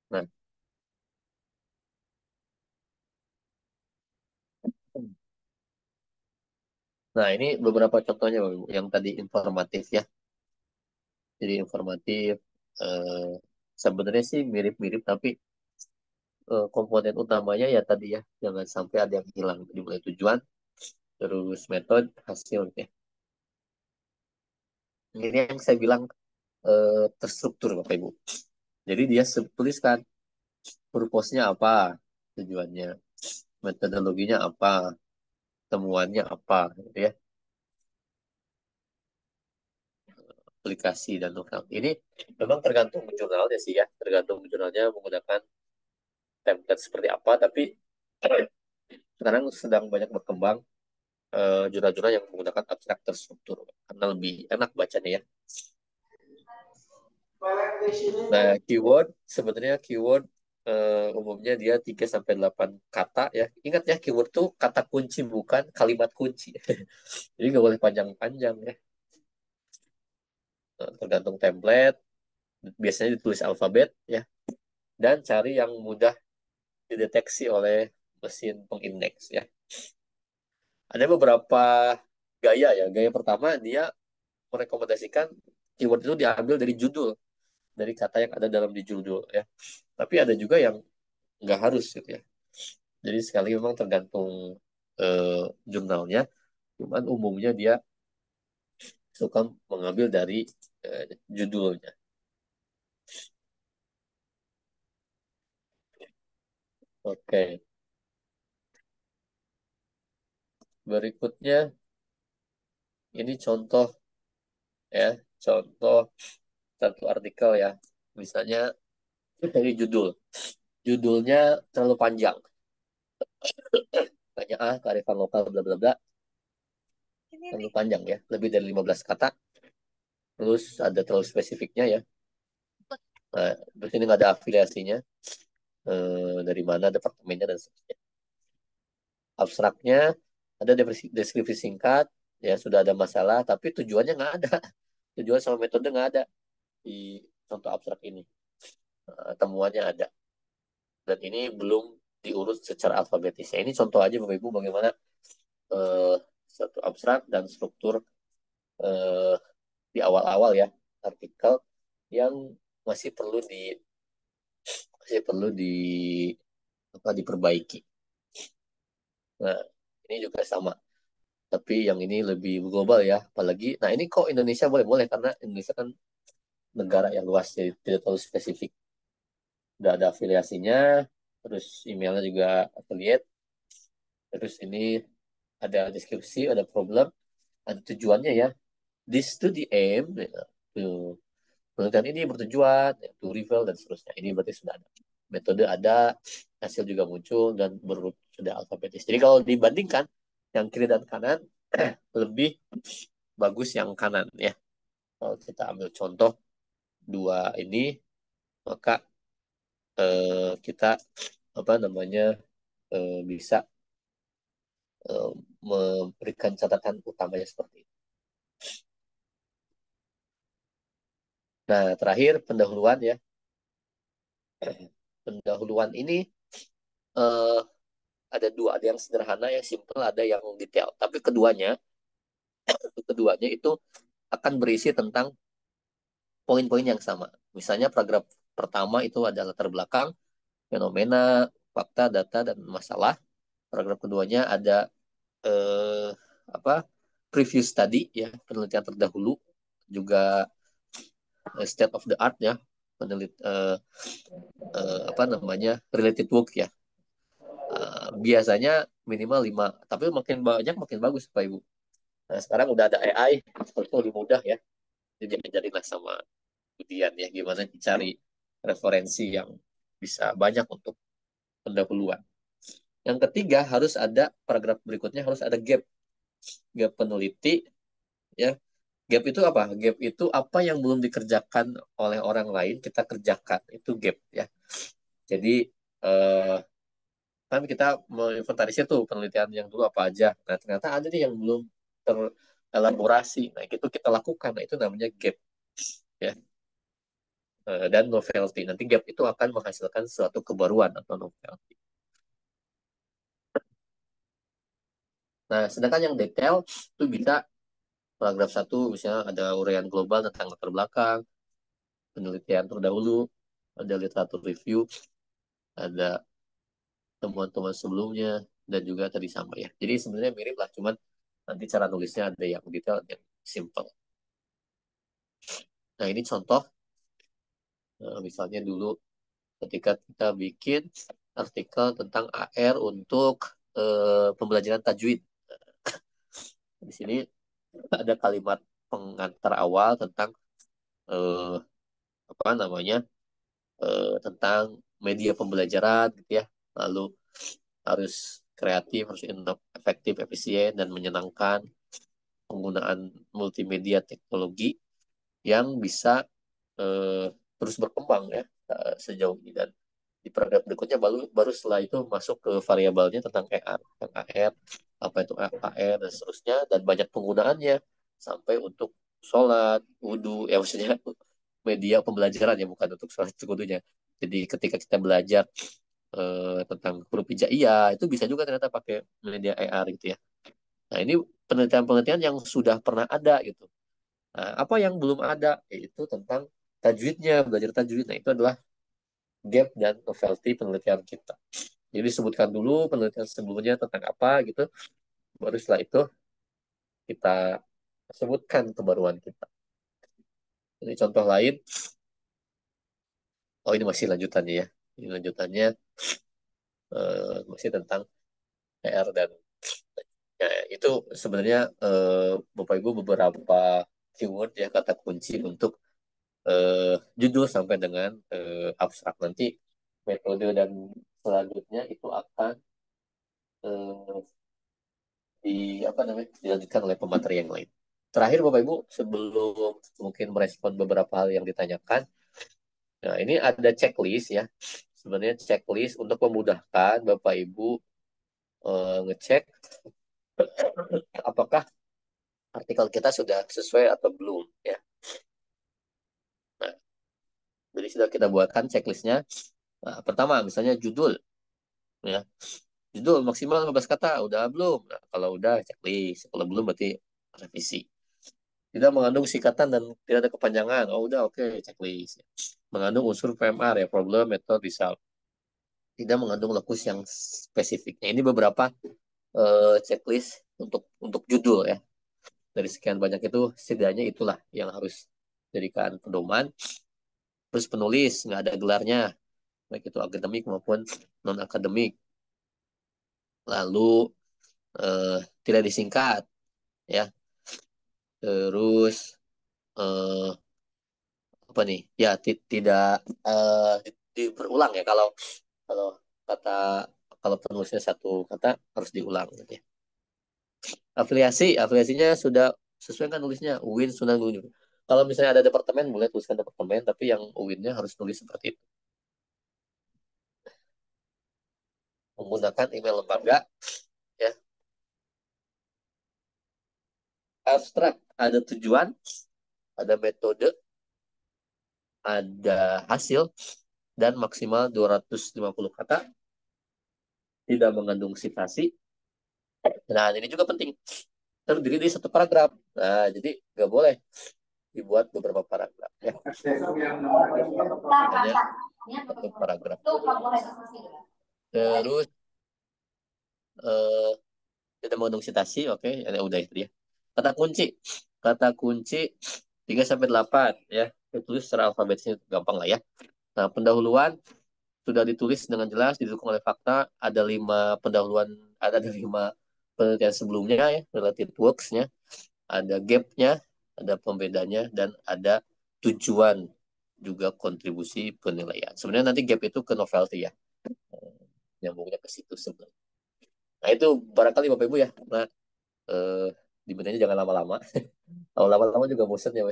Nah, nah ini beberapa contohnya Bapak Ibu, yang tadi informatif ya. Jadi informatif, eh, sebenarnya sih mirip-mirip, tapi komponen utamanya ya tadi ya, jangan sampai ada yang hilang. Dimulai tujuan, terus metode, hasil ya. Ini yang saya bilang terstruktur Bapak Ibu. Jadi dia tuliskan purpose-nya apa, tujuannya, metodologinya apa, temuannya apa, gitu ya, aplikasi dan novel. Ini memang tergantung jurnalnya sih ya, tergantung jurnalnya menggunakan template seperti apa, tapi sekarang sedang banyak berkembang jurnal-jurnal yang menggunakan abstrak terstruktur karena lebih enak bacanya ya. Nah, keyword sebenarnya keyword umumnya dia 3 sampai 8 kata ya. Ingat ya, keyword tuh kata kunci bukan kalimat kunci. Jadi nggak boleh panjang-panjang ya. Tergantung template, biasanya ditulis alfabet ya. Dan cari yang mudah dideteksi oleh mesin pengindeks ya. Ada beberapa gaya ya. Gaya pertama dia merekomendasikan keyword itu diambil dari judul, dari kata yang ada dalam di judul ya. Tapi ada juga yang nggak harus gitu ya. Jadi sekali memang tergantung jurnalnya. Cuman umumnya dia suka mengambil dari judulnya. Oke, berikutnya ini contoh ya, contoh satu artikel ya. Misalnya dari judul. Judulnya terlalu panjang. Banyak kearifan lokal bla bla bla. Terlalu panjang ya. Lebih dari 15 kata. Terus ada terlalu spesifiknya ya. Nah, terus ini nggak ada afiliasinya. Dari mana departemennya dan seterusnya. Abstraknya ada deskripsi singkat. Ya sudah ada masalah. Tapi tujuannya nggak ada. Tujuan sama metode nggak ada di contoh abstrak ini. Temuannya ada. Dan ini belum diurus secara alfabetis. Ya, ini contoh aja Bapak Ibu bagaimana eh, satu abstrak dan struktur eh, di awal-awal ya artikel yang masih perlu di masih perlu di apa diperbaiki. Nah, ini juga sama, tapi yang ini lebih global ya. Apalagi, nah ini kok Indonesia boleh-boleh karena Indonesia kan negara yang luas jadi tidak terlalu spesifik. Udah ada afiliasinya, terus emailnya juga affiliate, terus ini ada deskripsi, ada problem, ada tujuannya ya. This to the aim, ya, to penelitian ini bertujuan ya, to reveal dan seterusnya. Ini berarti sudah ada. Metode ada, hasil juga muncul dan berurut sudah alfabetis. Jadi kalau dibandingkan yang kiri dan kanan lebih bagus yang kanan ya. Kalau kita ambil contoh dua ini maka kita apa namanya bisa eh, memberikan catatan utamanya seperti itu. Nah, terakhir pendahuluan ya. Pendahuluan ini eh, ada dua, ada yang sederhana, yang simple, ada yang detail. Tapi keduanya itu akan berisi tentang poin-poin yang sama. Misalnya paragraf pertama itu ada latar belakang, fenomena, fakta, data, dan masalah. Paragraf keduanya ada eh, apa preview study ya, penelitian terdahulu, juga state of the art ya, apa namanya related work ya. Biasanya minimal 5, tapi makin banyak makin bagus Pak Ibu. Nah, sekarang udah ada AI, seperti itu lebih mudah ya. Jadi jadilah sama kemudian ya gimana dicari referensi yang bisa banyak untuk pendahuluan. Yang ketiga harus ada paragraf berikutnya harus ada gap. Gap peneliti ya. Gap itu apa? Gap itu apa yang belum dikerjakan oleh orang lain kita kerjakan. Itu gap ya. Jadi eh, kan kita menginventarisir tuh penelitian yang dulu apa aja. Nah, ternyata ada nih yang belum terelaborasi. Nah, itu kita lakukan. Nah, itu namanya gap ya. Dan novelty. Nanti gap itu akan menghasilkan suatu kebaruan atau novelty. Nah, sedangkan yang detail itu bisa paragraf satu misalnya ada uraian global tentang latar belakang, penelitian terdahulu, ada literatur review, ada temuan-temuan sebelumnya, dan juga tadi sama ya. Jadi sebenarnya mirip lah, cuman nanti cara nulisnya ada yang detail, ada yang simple. Nah, ini contoh, misalnya dulu ketika kita bikin artikel tentang AR untuk pembelajaran tajwid. Di sini ada kalimat pengantar awal tentang eh, apa namanya tentang media pembelajaran gitu ya. Lalu harus kreatif, harus efektif, efisien dan menyenangkan. Penggunaan multimedia teknologi yang bisa eh, terus berkembang ya sejauh ini dan di paragraf berikutnya baru baru setelah itu masuk ke variabelnya tentang AR, tentang AR, apa itu AR dan seterusnya dan banyak penggunaannya sampai untuk sholat, wudhu, ya maksudnya media pembelajaran ya bukan untuk sholat wudhunya. Jadi ketika kita belajar tentang huruf hijaiyah itu bisa juga ternyata pakai media AR gitu ya. Nah ini penelitian-penelitian yang sudah pernah ada gitu. Nah, apa yang belum ada yaitu tentang tajwidnya, belajar tajwid. Nah itu adalah gap dan novelty penelitian kita. Jadi sebutkan dulu penelitian sebelumnya tentang apa gitu, baru setelah itu kita sebutkan kebaruan kita. Ini contoh lain, oh ini masih lanjutannya ya. Ini lanjutannya masih tentang PR dan ya, itu sebenarnya Bapak Ibu beberapa keyword ya kata kunci untuk judul sampai dengan abstrak. Nanti metode dan selanjutnya itu akan eh, di apa namanya dilanjutkan oleh pemateri yang lain. Terakhir Bapak Ibu, sebelum mungkin merespon beberapa hal yang ditanyakan, nah ini ada checklist ya. Sebenarnya checklist untuk memudahkan Bapak Ibu ngecek apakah artikel kita sudah sesuai atau belum ya. Nah, jadi sudah kita buatkan checklistnya. Nah, pertama misalnya judul ya. Judul maksimal 15 kata, udah belum? Nah, kalau udah checklist, kalau belum berarti revisi. Tidak mengandung sikatan dan tidak ada kepanjangan. Oh, udah oke, checklist. Mengandung unsur PMR ya, problem, method, result. Tidak mengandung lokus yang spesifiknya. Ini beberapa checklist untuk judul ya. Dari sekian banyak itu setidaknya itulah yang harus jadikan pedoman. Terus penulis nggak ada gelarnya, baik itu akademik maupun non akademik. Lalu eh, tidak disingkat ya. Terus eh, apa nih? Ya tidak berulang ya. Kalau kalau kata kalau penulisnya satu kata harus diulang gitu ya. Afiliasinya sudah sesuai kan nulisnya UIN Sunan Gunung Jati. Kalau misalnya ada departemen boleh tuliskan departemen, tapi yang UIN-nya harus tulis seperti itu. Menggunakan email lembaga ya. Abstrak ada tujuan, ada metode, ada hasil dan maksimal 250 kata, tidak mengandung sitasi. Nah, ini juga penting. Terdiri dari satu paragraf. Nah, jadi nggak boleh dibuat beberapa paragraf ya. Hanya satu paragraf. Terus eh, tidak mengandung sitasi, oke, ya udah itu dia. Kata kunci 3 sampai 8 ya. Ditulis secara alfabetisnya gampang lah ya. Nah, pendahuluan sudah ditulis dengan jelas, didukung oleh fakta. Ada 5 penelitian sebelumnya ya, related works-nya, ada gap-nya, ada pembedanya, dan ada tujuan juga kontribusi penilaian. Sebenarnya nanti gap itu ke novelty ya, nyambungnya ke situ sebenarnya. Nah itu barangkali Bapak Ibu ya, nah dibenarnya jangan lama-lama. Kalau lama-lama juga bosan ya.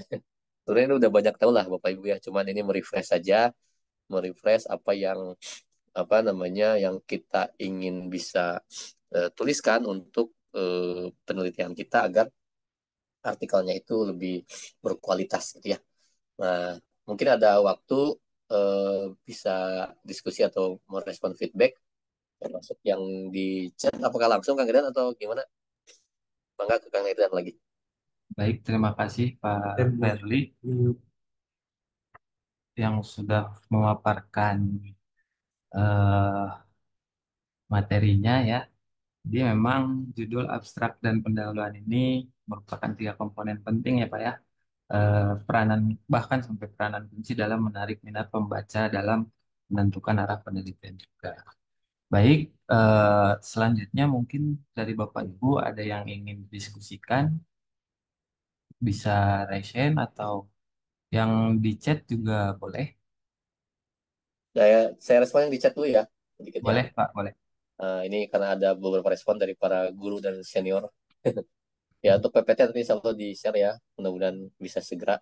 Sebenarnya ini udah banyak tahu lah Bapak Ibu ya, cuman ini merefresh saja, merefresh apa yang apa namanya yang kita ingin bisa tuliskan untuk penelitian kita agar artikelnya itu lebih berkualitas gitu ya. Nah, mungkin ada waktu bisa diskusi atau merespon feedback termasuk yang di chat apakah langsung Kang Idan atau gimana? Bangga ke Kang Idan lagi. Baik, terima kasih Pak Berli yang sudah memaparkan eh, materinya ya. Jadi memang judul abstrak dan pendahuluan ini merupakan tiga komponen penting ya Pak ya. Peranan bahkan sampai peranan kunci dalam menarik minat pembaca dalam menentukan arah penelitian juga. Baik, selanjutnya mungkin dari Bapak Ibu ada yang ingin didiskusikan, bisa raise hand atau yang di chat juga boleh. Saya respon yang di chat dulu ya, sedikit ya. Boleh Pak, boleh. Ini karena ada beberapa respon dari para guru dan senior. Ya, untuk PPT nanti selalu di-share ya. Mudah-mudahan bisa segera.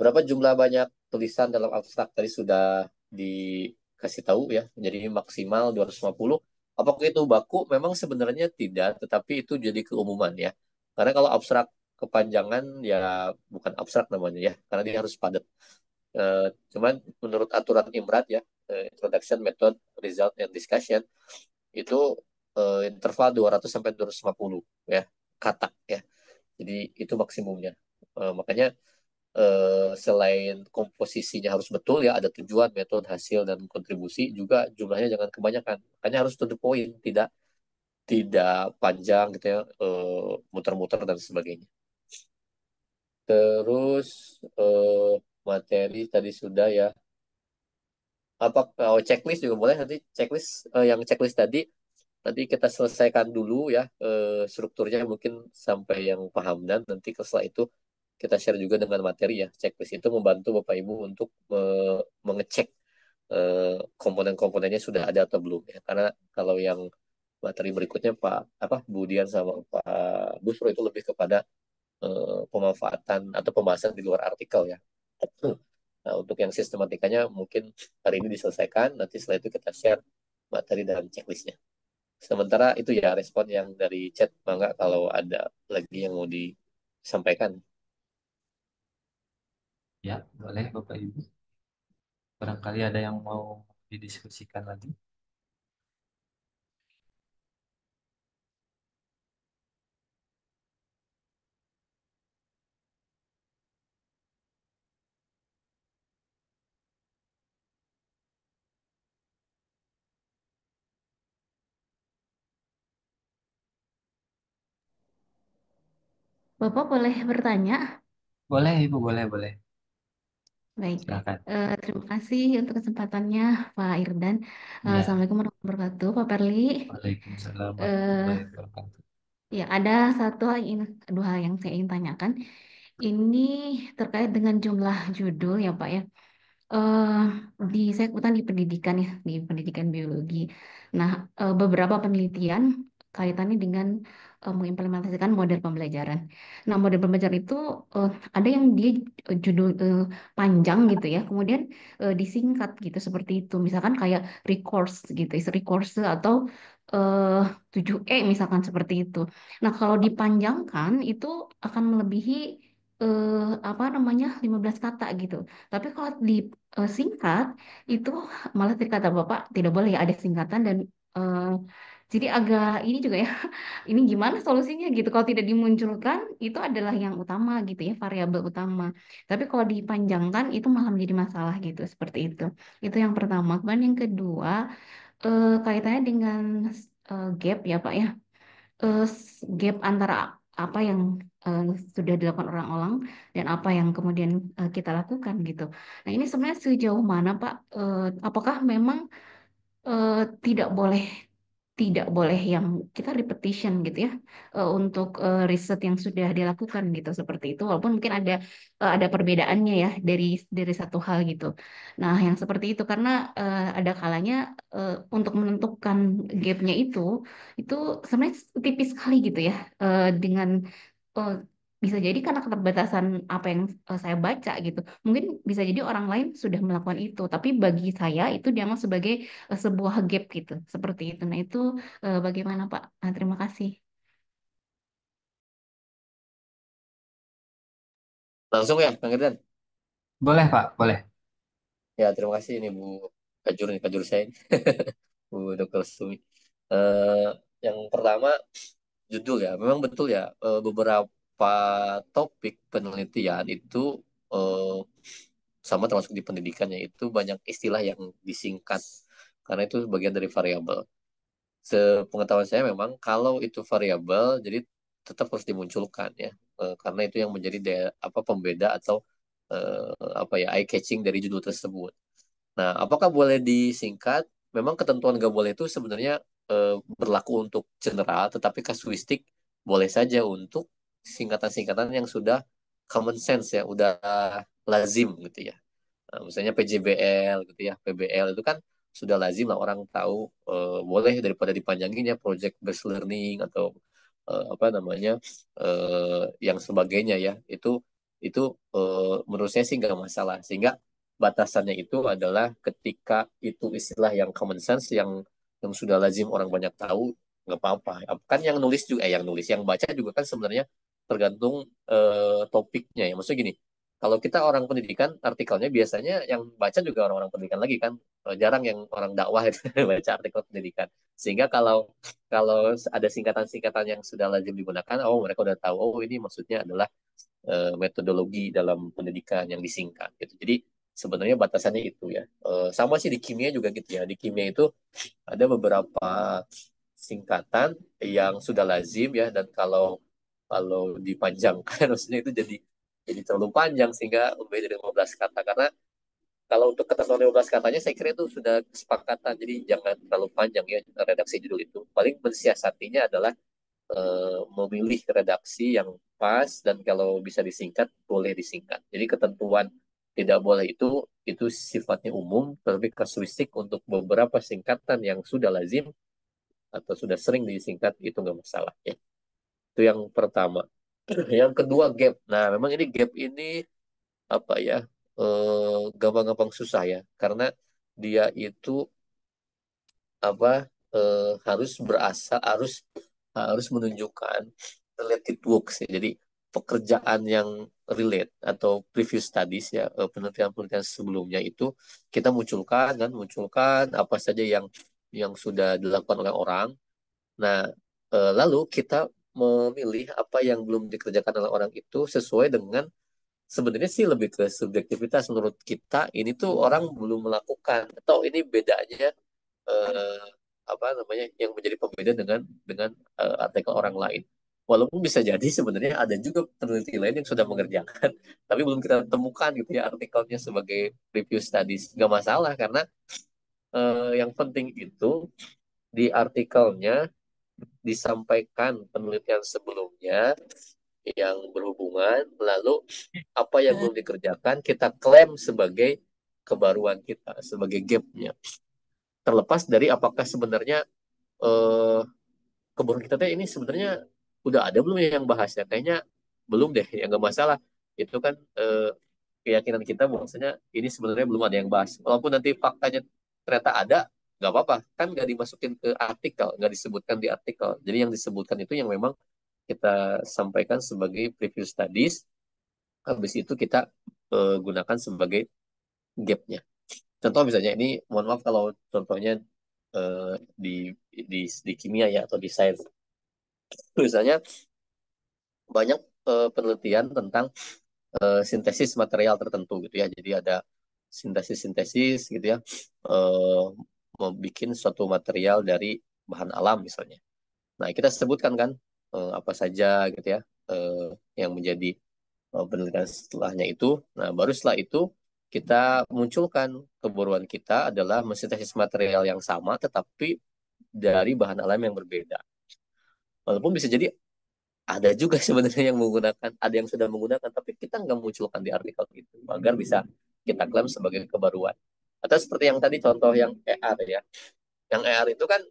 Berapa jumlah banyak tulisan dalam abstrak tadi sudah dikasih tahu ya. Jadi maksimal 250. Apakah itu baku? Memang sebenarnya tidak, tetapi itu jadi keumuman ya. Karena kalau abstrak kepanjangan ya bukan abstrak namanya ya, karena dia harus padat. Cuman menurut aturan IMRAT ya, Introduction Method Result and Discussion, itu interval 200 sampai 250 ya kata ya. Jadi itu maksimumnya. Makanya selain komposisinya harus betul ya, ada tujuan, metode, hasil dan kontribusi juga jumlahnya jangan kebanyakan. Makanya harus to the point, tidak tidak panjang gitu ya, muter-muter dan sebagainya. Terus materi tadi sudah ya. Apa checklist juga boleh nanti checklist yang checklist tadi nanti kita selesaikan dulu ya strukturnya mungkin sampai yang paham dan nanti setelah itu kita share juga dengan materi ya. Checklist itu membantu Bapak Ibu untuk mengecek komponen-komponennya sudah ada atau belum ya. Karena kalau yang materi berikutnya Pak apa Budian sama Pak Busro itu lebih kepada pemanfaatan atau pembahasan di luar artikel ya. Nah, untuk yang sistematikanya mungkin hari ini diselesaikan, nanti setelah itu kita share materi dan checklistnya. Sementara itu ya respon yang dari chat, Mangga kalau ada lagi yang mau disampaikan. Ya, boleh Bapak Ibu. Barangkali ada yang mau didiskusikan lagi. Bapak boleh bertanya? Boleh Ibu, boleh, boleh. Baik. Silakan. Terima kasih untuk kesempatannya, Pak Irdan. Ya, Assalamualaikum warahmatullahi wabarakatuh, Pak Perli. Waalaikumsalam warahmatullahi Eh, wabarakatuh. ya, ada dua hal yang saya ingin tanyakan. Ini terkait dengan jumlah judul ya, Pak ya. eh saya kebetulan di pendidikan ya, di pendidikan biologi. Nah, beberapa penelitian kaitannya dengan mengimplementasikan model pembelajaran. Nah, model pembelajaran itu eh, ada yang dia judul panjang gitu ya, kemudian disingkat gitu seperti itu. Misalkan kayak recourse gitu, recourse atau eh 7E misalkan seperti itu. Nah, kalau dipanjangkan itu akan melebihi apa namanya 15 kata gitu. Tapi kalau singkat itu malah tadi kata Bapak tidak boleh ya ada singkatan dan eh, jadi agak ini juga ya ini gimana solusinya gitu kalau tidak dimunculkan itu adalah yang utama gitu ya variabel utama tapi kalau dipanjangkan itu malah menjadi masalah gitu seperti itu yang pertama kemudian yang kedua kaitannya dengan gap ya Pak ya gap antara apa yang eh, sudah dilakukan orang-orang dan apa yang kemudian kita lakukan gitu. Nah, ini sebenarnya sejauh mana, Pak? Apakah memang eh, tidak boleh tidak boleh yang kita repetition gitu ya untuk riset yang sudah dilakukan gitu seperti itu walaupun mungkin ada perbedaannya ya dari satu hal gitu. Nah, yang seperti itu karena ada kalanya untuk menentukan gapnya itu sebenarnya tipis sekali gitu ya dengan eh, bisa jadi karena keterbatasan apa yang saya baca gitu. Mungkin bisa jadi orang lain sudah melakukan itu, tapi bagi saya itu dianggap sebagai sebuah gap gitu, seperti itu. Nah, itu bagaimana Pak? Nah, terima kasih. Langsung ya, Kang Irdan. Boleh Pak, boleh. Ya, terima kasih ini Bu Kajur, nih, Kajur saya ini. Bu Dr. Sumi. Eh, yang pertama, judul ya. Memang betul ya, beberapa topik penelitian itu eh, sama termasuk di pendidikannya itu banyak istilah yang disingkat. Karena itu bagian dari variabel. Sepengetahuan saya memang kalau itu variabel, jadi tetap harus dimunculkan ya. Karena itu yang menjadi apa pembeda atau apa ya eye catching dari judul tersebut. Nah, apakah boleh disingkat? Memang ketentuan nggak boleh itu sebenarnya berlaku untuk general, tetapi kasuistik boleh saja untuk singkatan-singkatan yang sudah common sense ya, udah lazim gitu ya. Nah, misalnya PJBL gitu ya, PBL itu kan sudah lazim lah orang tahu boleh daripada dipanjangin ya project based learning atau apa namanya yang sebagainya ya itu menurut saya sih nggak masalah sehingga batasannya itu adalah ketika itu istilah yang common sense yang sudah lazim orang banyak tahu nggak apa-apa kan yang nulis juga yang nulis yang baca juga kan sebenarnya tergantung topiknya ya maksudnya gini kalau kita orang pendidikan, artikelnya biasanya yang baca juga orang-orang pendidikan lagi kan. Jarang yang orang dakwah itu baca artikel pendidikan. Sehingga kalau kalau ada singkatan-singkatan yang sudah lazim digunakan, oh mereka udah tahu, oh ini maksudnya adalah metodologi dalam pendidikan yang disingkat gitu. Jadi sebenarnya batasannya itu ya. Sama sih di kimia juga gitu ya. Di kimia itu ada beberapa singkatan yang sudah lazim ya dan kalau kalau dipanjangkan maksudnya itu jadi terlalu panjang sehingga lebih dari 15 kata karena kalau untuk ketentuan 15 katanya saya kira itu sudah kesepakatan jadi jangan terlalu panjang ya redaksi judul itu paling mensiasatinya adalah memilih redaksi yang pas dan kalau bisa disingkat boleh disingkat. Jadi ketentuan tidak boleh itu sifatnya umum, tapi kasuistik untuk beberapa singkatan yang sudah lazim atau sudah sering disingkat itu nggak masalah ya. Itu yang pertama. Yang kedua gap. Nah, memang ini gap ini apa ya? Gampang-gampang susah ya, karena dia itu apa harus harus harus menunjukkan related works ya. Jadi pekerjaan yang relate atau previous studies ya, penelitian-penelitian sebelumnya itu kita munculkan apa saja yang sudah dilakukan oleh orang. Nah, lalu kita memilih apa yang belum dikerjakan oleh orang itu sesuai dengan sebenarnya sih lebih ke subjektivitas menurut kita ini tuh orang belum melakukan atau ini bedanya eh, apa namanya yang menjadi pembeda dengan artikel orang lain. Walaupun bisa jadi sebenarnya ada juga peneliti lain yang sudah mengerjakan, tapi belum kita temukan gitu ya artikelnya sebagai review studies. Nggak masalah karena yang penting itu di artikelnya disampaikan penelitian sebelumnya yang berhubungan, lalu apa yang belum dikerjakan kita klaim sebagai kebaruan kita, sebagai gapnya. Terlepas dari apakah sebenarnya eh, kebun kita teh ini sebenarnya udah ada belum ya yang bahasnya? Kayaknya belum deh, ya nggak masalah. Itu kan keyakinan kita bahwasanya ini sebenarnya belum ada yang bahas. Walaupun nanti faktanya ternyata ada, nggak apa-apa. Kan nggak dimasukin ke artikel, nggak disebutkan di artikel. Jadi yang disebutkan itu yang memang kita sampaikan sebagai preview studies. Habis itu kita gunakan sebagai gapnya. Contoh misalnya ini, mohon maaf kalau contohnya eh, di, di kimia ya atau di sains. Misalnya banyak penelitian tentang sintesis material tertentu gitu ya. Jadi ada sintesis-sintesis gitu ya, eh, membuat suatu material dari bahan alam misalnya. Nah, kita sebutkan kan apa saja gitu ya yang menjadi penelitian setelahnya itu. Nah, baru setelah itu kita munculkan keburuan kita adalah mensintesis material yang sama tetapi dari bahan alam yang berbeda. Walaupun bisa jadi ada juga sebenarnya yang menggunakan, ada yang sudah menggunakan, tapi kita nggak munculkan di artikel itu agar bisa kita klaim sebagai kebaruan. Atau seperti yang tadi contoh yang ER ya, yang ER itu kan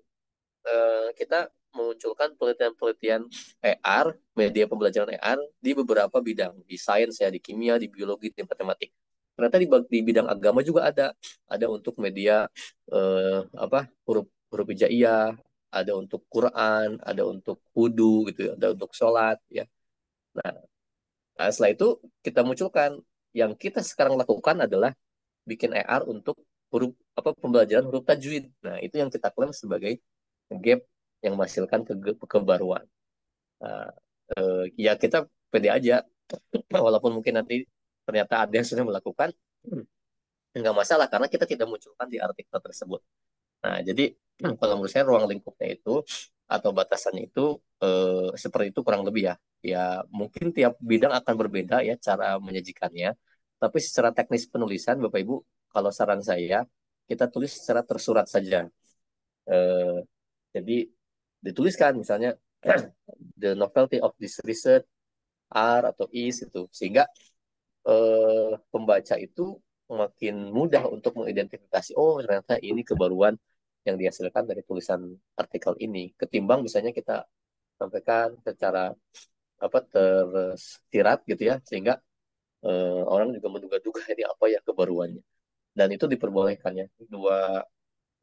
kita memunculkan penelitian-penelitian ER, media pembelajaran ER di beberapa bidang, di sains ya, di kimia, di biologi, di matematik. Ternyata di bidang agama juga ada untuk media apa huruf huruf hijaiyah, ada untuk Quran, ada untuk wudhu gitu, ya, ada untuk sholat ya. Nah, setelah itu kita munculkan yang kita sekarang lakukan adalah bikin ER untuk huruf apa pembelajaran huruf tajwid. Nah, itu yang kita klaim sebagai gap yang menghasilkan kebaruan. Nah, ya kita pede aja, walaupun mungkin nanti ternyata ada yang sudah melakukan, nggak masalah karena kita tidak munculkan di artikel tersebut. Nah, jadi kalau menurut saya ruang lingkupnya itu atau batasannya itu seperti itu kurang lebih ya. Ya mungkin tiap bidang akan berbeda ya cara menyajikannya. Tapi secara teknis penulisan, Bapak Ibu, kalau saran saya kita tulis secara tersurat saja. Eh, jadi dituliskan misalnya the novelty of this research are atau is itu sehingga pembaca itu makin mudah untuk mengidentifikasi oh ternyata ini kebaruan yang dihasilkan dari tulisan artikel ini ketimbang misalnya kita sampaikan secara apa tersirat gitu ya sehingga orang juga menduga-duga ini apa ya kebaruannya dan itu diperbolehkan ya dua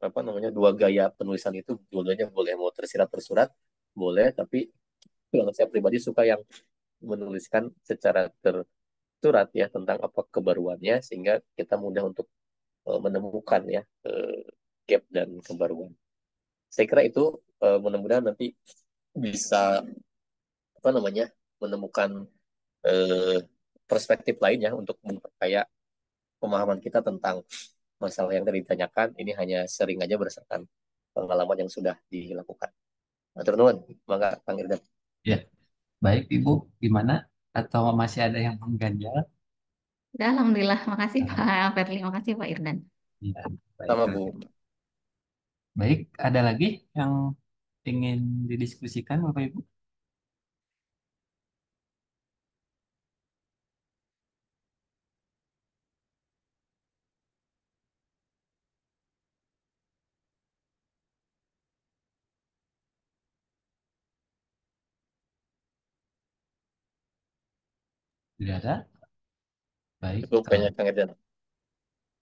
apa namanya dua gaya penulisan itu dua-duanya boleh mau tersirat tersurat boleh tapi kalau saya pribadi suka yang menuliskan secara tersurat ya tentang apa kebaruannya sehingga kita mudah untuk menemukan ya gap dan kebaruan. Saya kira itu mudah-mudahan nanti bisa apa namanya menemukan eh, perspektif lain ya untuk memperkaya pemahaman kita tentang masalah yang tadi ditanyakan. Ini hanya sering aja berdasarkan pengalaman yang sudah dilakukan. Atur nuhun, mangga Kang Irdan. Ya, baik Ibu, gimana? Atau masih ada yang mengganjal? Udah, Alhamdulillah. Makasih Ah, Pak Ferli, makasih Pak Irdan. iya, baik Sama kalau Bu. gitu. Baik, ada lagi yang ingin didiskusikan Bapak Ibu? Tidak ada? Baik, Cukup kalau kayaknya Kang Edan.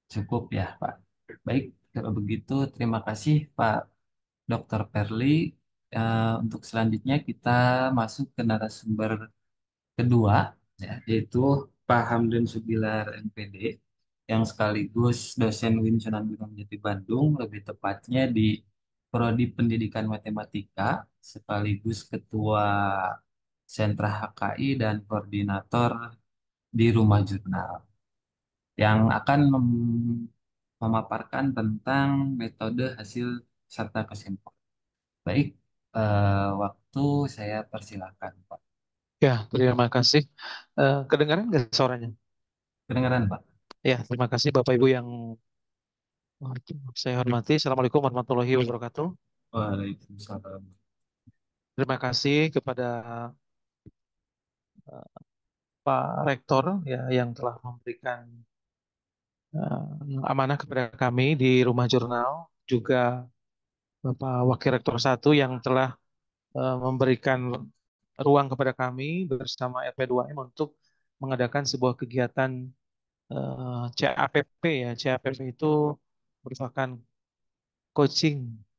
cukup ya, Pak. Baik, kalau begitu terima kasih Pak Dr. Perli. Untuk selanjutnya kita masuk ke narasumber kedua, ya, yaitu Pak Hamdan Subilar MPD, yang sekaligus dosen UIN Sunan Gunung Jati Bandung, lebih tepatnya di Prodi Pendidikan Matematika, sekaligus Ketua Sentra HKI dan Koordinator di Rumah Jurnal, yang akan memaparkan tentang metode hasil serta kesimpulan. Baik, waktu saya persilakan, Pak. Ya, terima kasih. Kedengaran nggak suaranya? Kedengaran, Pak? Ya, terima kasih Bapak Ibu yang saya hormati. Assalamualaikum warahmatullahi wabarakatuh. Waalaikumsalam. Terima kasih kepada eh, Pak Rektor ya yang telah memberikan amanah kepada kami di Rumah Jurnal, juga Bapak Wakil Rektor 1 yang telah memberikan ruang kepada kami bersama RP2M untuk mengadakan sebuah kegiatan CAPP ya. CAPP itu merupakan coaching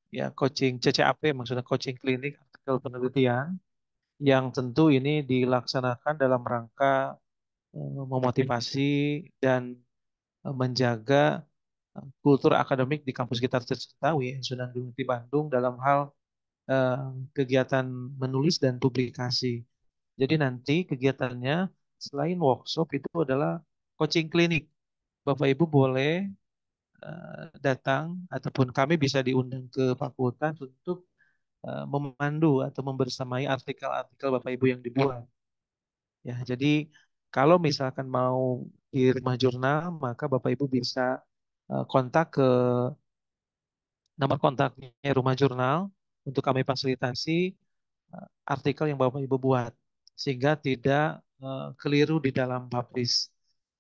ya, coaching CCAP maksudnya coaching klinik artikel penelitian yang tentu ini dilaksanakan dalam rangka memotivasi dan menjaga kultur akademik di kampus kita tercinta UIN Sunan Gunung Jati Bandung dalam hal eh, kegiatan menulis dan publikasi. Jadi nanti kegiatannya selain workshop itu adalah coaching klinik. Bapak Ibu boleh datang ataupun kami bisa diundang ke fakultas untuk memandu atau membersamai artikel-artikel Bapak Ibu yang dibuat. Ya, jadi kalau misalkan mau di rumah jurnal, maka Bapak Ibu bisa kontak ke nomor kontaknya rumah jurnal untuk kami fasilitasi artikel yang Bapak Ibu buat sehingga tidak keliru di dalam publish.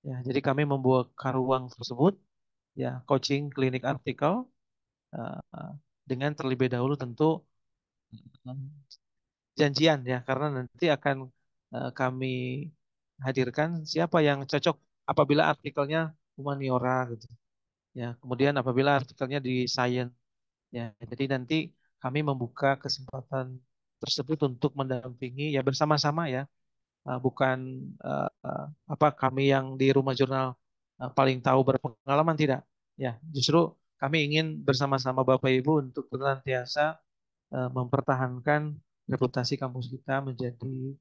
Ya, jadi kami membuat ruang tersebut ya coaching klinik artikel uh, dengan terlebih dahulu tentu janjian ya karena nanti akan kami hadirkan siapa yang cocok apabila artikelnya humaniora gitu ya kemudian apabila artikelnya di science ya jadi nanti kami membuka kesempatan tersebut untuk mendampingi ya bersama-sama ya. Bukan apa kami yang di rumah jurnal paling tahu berpengalaman tidak ya justru kami ingin bersama-sama Bapak Ibu untuk senantiasa mempertahankan reputasi kampus kita menjadi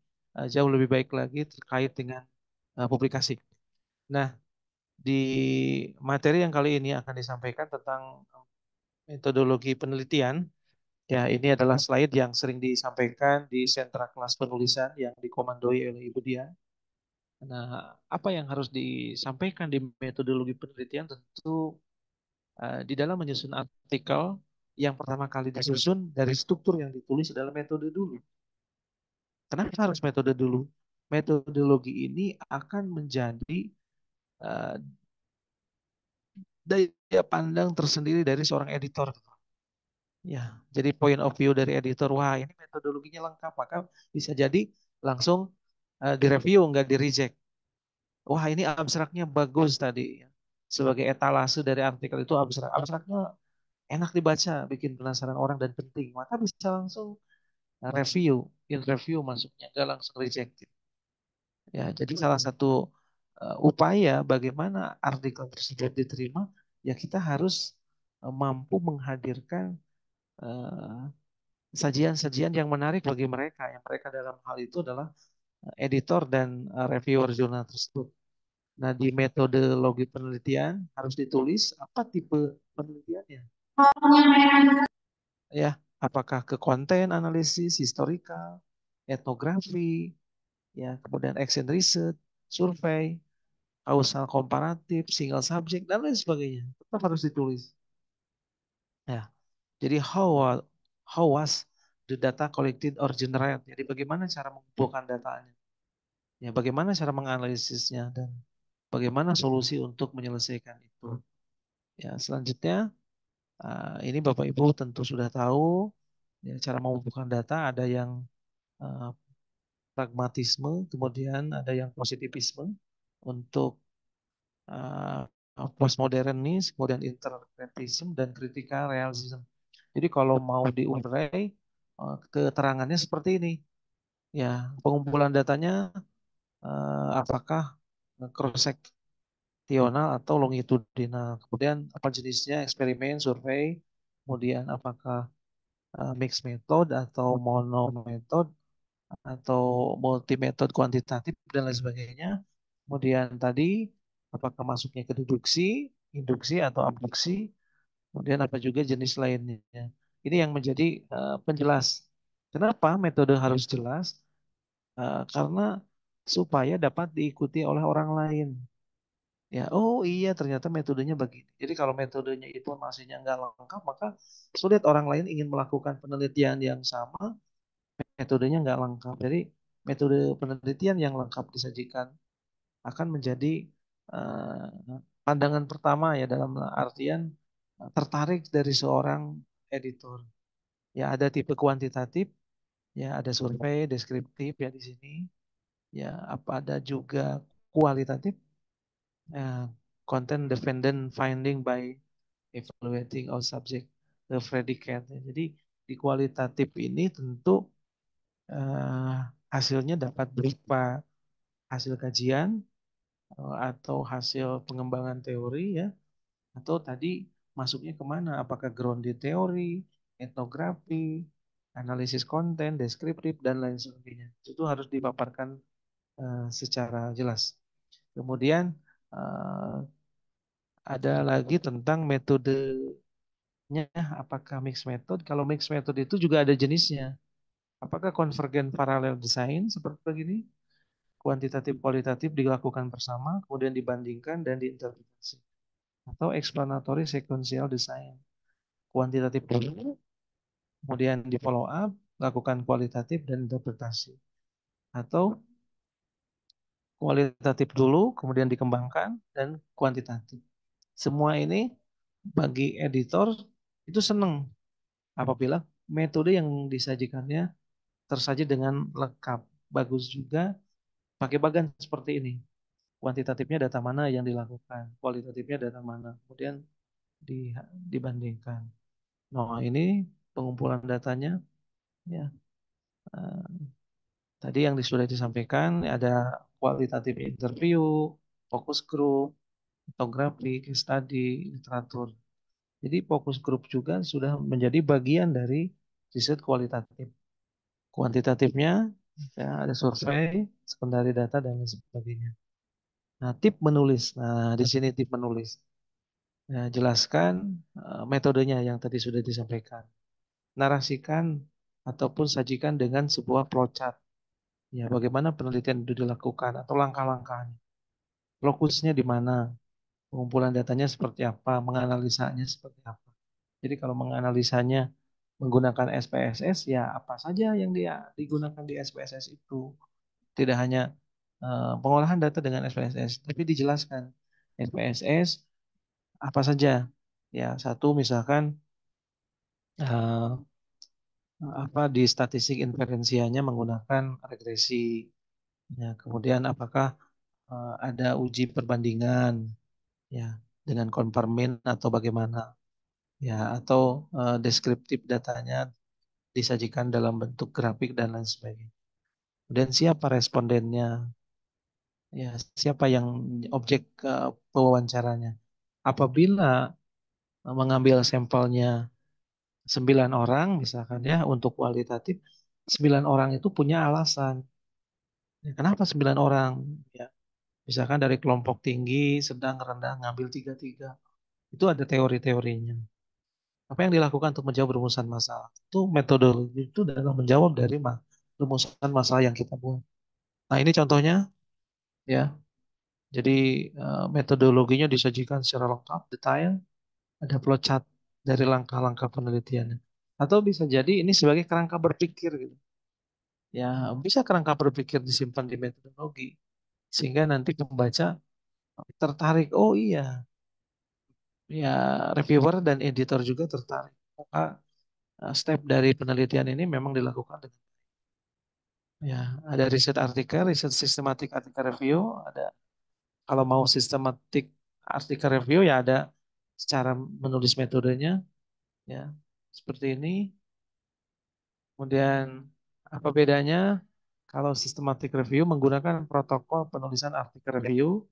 jauh lebih baik lagi terkait dengan publikasi. Nah, di materi yang kali ini akan disampaikan tentang metodologi penelitian. Ya, ini adalah slide yang sering disampaikan di sentra kelas penulisan yang dikomandoi oleh Ibu Dia. Nah, apa yang harus disampaikan di metodologi penelitian tentu di dalam menyusun artikel yang pertama kali disusun dari struktur yang ditulis adalah metode dulu. Kenapa harus metode dulu? Metodologi ini akan menjadi uh, daya pandang tersendiri dari seorang editor. Ya, jadi point of view dari editor, wah ini metodologinya lengkap, maka bisa jadi langsung direview, nggak di reject. Wah ini abstraknya bagus tadi. Sebagai etalase dari artikel itu abstrak. Abstraknya enak dibaca, bikin penasaran orang dan penting. Maka bisa langsung review, in review masuknya, nggak langsung reject. Ya, jadi salah satu upaya bagaimana artikel tersebut diterima, ya kita harus mampu menghadirkan eh, sajian-sajian yang menarik bagi mereka. Yang mereka dalam hal itu adalah editor dan reviewer jurnal tersebut. Nah, di metodologi penelitian harus ditulis apa tipe penelitiannya. Ya, apakah ke konten analisis, historical, etnografi, ya, kemudian action research, survei, kausal komparatif, single subject, dan lain sebagainya. Tetap harus ditulis. Ya, jadi how was the data collected or generated? Jadi bagaimana cara mengumpulkan datanya? Ya, bagaimana cara menganalisisnya dan bagaimana solusi untuk menyelesaikan itu? Ya, selanjutnya ini Bapak Ibu tentu sudah tahu ya, cara mengumpulkan data ada yang uh, pragmatisme, kemudian ada yang positivisme untuk uh, postmodernis, kemudian interpretism dan critical realism. Jadi kalau mau diurai keterangannya seperti ini. Ya, pengumpulan datanya apakah cross sectional atau longitudinal. Kemudian apa jenisnya, eksperimen, survei. Kemudian apakah mixed method atau mono method atau multi method kuantitatif dan lain sebagainya. Kemudian tadi apakah masuknya ke deduksi, induksi atau abduksi. Kemudian apa juga jenis lainnya. Ini yang menjadi penjelas. Kenapa metode harus jelas? Karena supaya dapat diikuti oleh orang lain. Ya, oh iya ternyata metodenya begini. Jadi kalau metodenya itu masihnya nggak lengkap, maka sulit orang lain ingin melakukan penelitian yang sama, metodenya nggak lengkap. Jadi metode penelitian yang lengkap disajikan akan menjadi pandangan pertama ya dalam artian tertarik dari seorang editor. Ya ada tipe kuantitatif, ya ada survei, deskriptif ya di sini. Ya apa ada juga kualitatif, content dependent finding by evaluating all subject, the predicate. Jadi di kualitatif ini tentu eh, hasilnya dapat berupa hasil kajian atau hasil pengembangan teori ya, atau tadi masuknya kemana? Apakah grounded teori, etnografi, analisis konten, deskriptif dan lain sebagainya. Itu harus dipaparkan secara jelas. Kemudian eh, ada lagi tentang metodenya, apakah mixed method? Kalau mixed method itu juga ada jenisnya. Apakah convergent parallel design seperti begini? Kuantitatif kualitatif dilakukan bersama, kemudian dibandingkan dan diinterpretasi. Atau explanatory sequential design. Kuantitatif dulu, kemudian di follow up, lakukan kualitatif dan interpretasi. Atau kualitatif dulu, kemudian dikembangkan dan kuantitatif. Semua ini bagi editor itu senang apabila metode yang disajikannya tersaji dengan lengkap. Bagus juga pakai bagan seperti ini. Kuantitatifnya data mana yang dilakukan, kualitatifnya data mana, kemudian dibandingkan. Nah, ini pengumpulan datanya ya. eh, Tadi yang sudah disampaikan ada kualitatif interview, fokus group, fotografi, case study, literatur. Jadi fokus group juga sudah menjadi bagian dari riset kualitatif. Kuantitatifnya ya, ada survei, secondary data dan lain sebagainya. Nah, tip menulis. Nah, di sini tip menulis. Nah, jelaskan metodenya yang tadi sudah disampaikan. Narasikan ataupun sajikan dengan sebuah flowchart. Ya, bagaimana penelitian itu dilakukan atau langkah-langkahnya. Lokusnya di mana, pengumpulan datanya seperti apa, menganalisanya seperti apa. Jadi kalau menganalisanya menggunakan SPSS, ya apa saja yang dia digunakan di SPSS itu. Tidak hanya pengolahan data dengan SPSS, tapi dijelaskan SPSS apa saja. Ya, satu misalkan eh, apa di statistik inferensianya menggunakan regresi. Ya, kemudian apakah ada uji perbandingan ya dengan konfirmin atau bagaimana ya atau deskriptif datanya disajikan dalam bentuk grafik dan lain sebagainya. Kemudian siapa respondennya? Ya, siapa yang objek pewawancaranya? Apabila mengambil sampelnya 9 orang misalkan ya untuk kualitatif, 9 orang itu punya alasan. Ya, kenapa 9 orang? Ya, misalkan dari kelompok tinggi, sedang, rendah, ngambil tiga-tiga. Itu ada teori-teorinya. Apa yang dilakukan untuk menjawab rumusan masalah? Itu metodologi itu dalam menjawab dari rumusan masalah yang kita buat. Nah, ini contohnya ya. Jadi metodologinya disajikan secara lengkap, detail, ada flowchart dari langkah-langkah penelitiannya. Atau bisa jadi ini sebagai kerangka berpikir gitu. Ya, bisa kerangka berpikir disimpan di metodologi sehingga nanti pembaca tertarik. Oh iya, ya reviewer dan editor juga tertarik. Maka step dari penelitian ini memang dilakukan dengan Ya, ada riset artikel, riset sistematik artikel review, ada kalau mau sistematik artikel review ya ada cara menulis metodenya ya seperti ini. Kemudian apa bedanya kalau systematic review menggunakan protokol penulisan artikel review,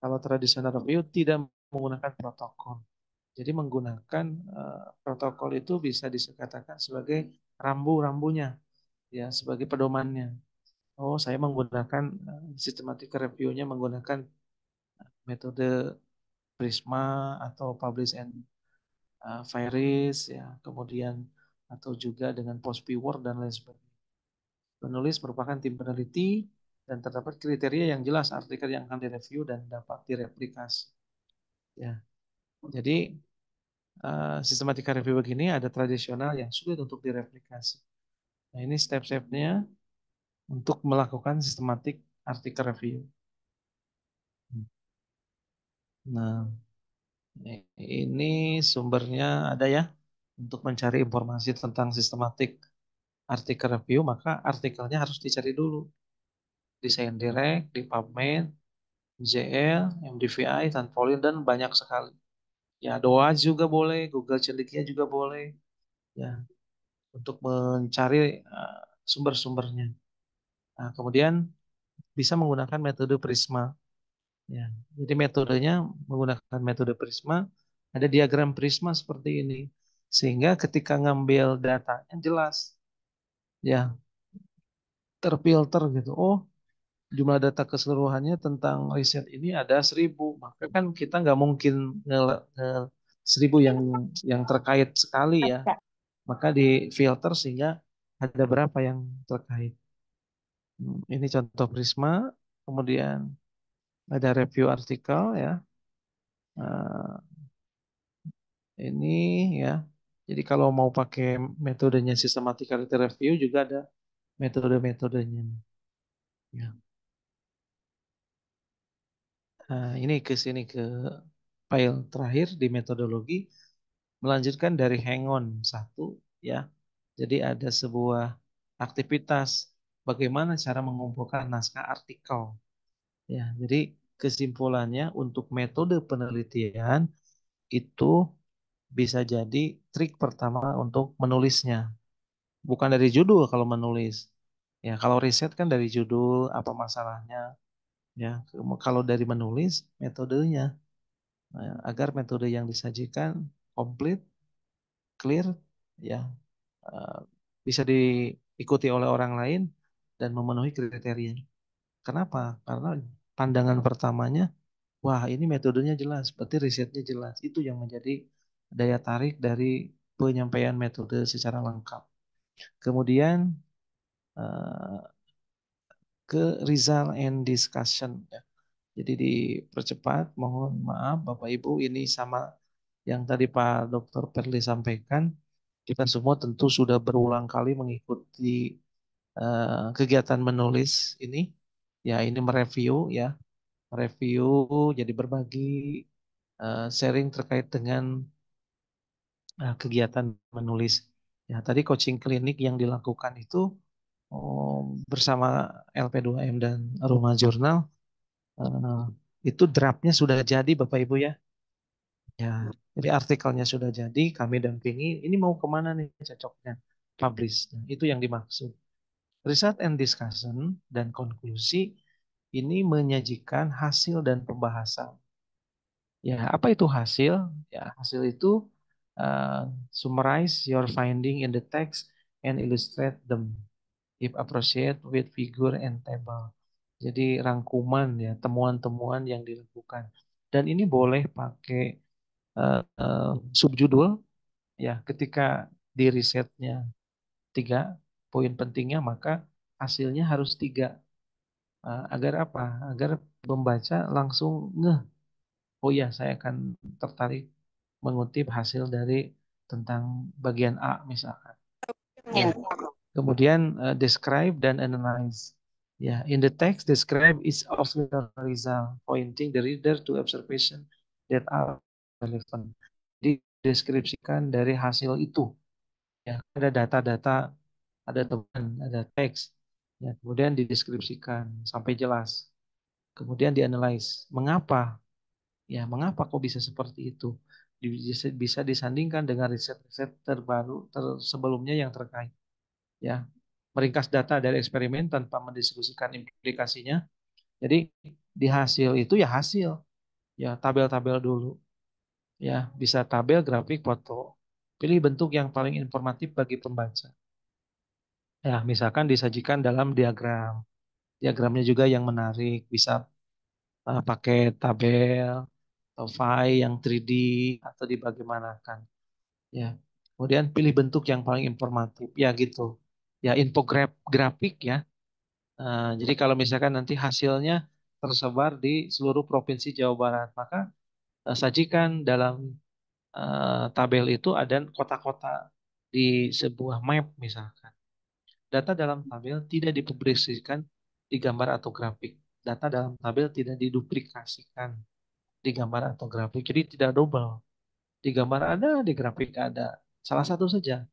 kalau tradisional review tidak menggunakan protokol. Jadi menggunakan protokol itu bisa dikatakan sebagai rambu-rambunya, ya sebagai pedomannya. Oh, saya menggunakan systematic review-nya menggunakan metode Prisma atau Publish and Virus, ya, kemudian atau juga dengan post Word dan lain sebagainya. Penulis merupakan tim peneliti dan terdapat kriteria yang jelas artikel yang akan direview dan dapat direplikasi. Ya, jadi sistematika review begini ada tradisional yang sulit untuk direplikasi. Nah, ini step-stepnya untuk melakukan sistematik artikel review. Nah, ini sumbernya ada ya. Untuk mencari informasi tentang sistematik artikel review, maka artikelnya harus dicari dulu. Di ScienceDirect, di PubMed, JL, MDVI, Tanpolin, dan banyak sekali. Ya, doa juga boleh, Google Cendekia juga boleh. Ya, untuk mencari sumber-sumbernya. Nah, kemudian bisa menggunakan metode Prisma. Ya, jadi metodenya menggunakan metode Prisma, ada diagram Prisma seperti ini. Sehingga ketika ngambil datanya jelas, ya terfilter gitu. Oh, jumlah data keseluruhannya tentang riset ini ada 1.000. Maka kan kita nggak mungkin nge, nge 1.000 yang terkait sekali ya. Maka di filter sehingga ada berapa yang terkait. Ini contoh Prisma, kemudian ada review artikel ya. Nah, ini ya. Jadi kalau mau pakai metodenya systematic article review juga ada metode-metodenya. Ya. Nah, ini ke sini ke file terakhir di metodologi melanjutkan dari hang on 1 ya. Jadi ada sebuah aktivitas bagaimana cara mengumpulkan naskah artikel. Ya, jadi kesimpulannya untuk metode penelitian itu bisa jadi trik pertama untuk menulisnya. Bukan dari judul kalau menulis. Ya, kalau riset kan dari judul apa masalahnya. Ya, kalau dari menulis metodenya. Nah, agar metode yang disajikan komplit, clear, ya eh, bisa diikuti oleh orang lain dan memenuhi kriteria. Kenapa? Karena pandangan pertamanya, wah ini metodenya jelas, berarti risetnya jelas. Itu yang menjadi daya tarik dari penyampaian metode secara lengkap. Kemudian eh, ke result and discussion. Ya. Jadi dipercepat, mohon maaf Bapak Ibu, ini sama yang tadi Pak Dr. Perli sampaikan. Kita semua tentu sudah berulang kali mengikuti kegiatan menulis ini. Ya, ini mereview ya, mereview jadi berbagi sharing terkait dengan kegiatan menulis. Ya, tadi coaching klinik yang dilakukan itu bersama LP2M dan Rumah Jurnal eh, itu draftnya sudah jadi Bapak Ibu ya. Ya, jadi artikelnya sudah jadi, kami dampingi. Ini mau kemana nih cocoknya? Publish. Nah, itu yang dimaksud. Result and discussion dan konklusi ini menyajikan hasil dan pembahasan. Ya, apa itu hasil? Ya, hasil itu summarize your finding in the text and illustrate them if appropriate with figure and table. Jadi rangkuman ya, temuan-temuan yang dilakukan. Dan ini boleh pakai subjudul ya, ketika di risetnya 3 poin pentingnya maka hasilnya harus 3. Agar apa? Agar pembaca langsung ngeh. Oh ya, saya akan tertarik mengutip hasil dari tentang bagian A misalkan. Ya. Kemudian describe dan analyze. Ya, in the text describe each of the result, pointing the reader to observation that are relevant. Dideskripsikan dari hasil itu. Ya, ada data-data, ada temuan, ada teks. Ya, kemudian dideskripsikan sampai jelas. Kemudian dianalisis. Mengapa? Ya, mengapa kok bisa seperti itu? Bisa disandingkan dengan riset-riset terbaru sebelumnya yang terkait. Ya, meringkas data dari eksperimen tanpa mendiskusikan implikasinya. Jadi di hasil itu ya hasil, ya tabel-tabel dulu. Ya, bisa tabel, grafik, foto. Pilih bentuk yang paling informatif bagi pembaca. Ya, misalkan disajikan dalam diagram. Diagramnya juga yang menarik, bisa pakai tabel atau file yang 3D atau dibagaimanakan. Ya. Kemudian pilih bentuk yang paling informatif, ya gitu. Ya, infografik ya. Jadi kalau misalkan nanti hasilnya tersebar di seluruh provinsi Jawa Barat, maka sajikan dalam tabel itu ada kota-kota di sebuah map misalkan. Data dalam tabel tidak dipublikasikan di gambar atau grafik. Data dalam tabel tidak diduplikasikan di gambar atau grafik. Jadi tidak double. Di gambar ada, di grafik ada. Salah satu saja.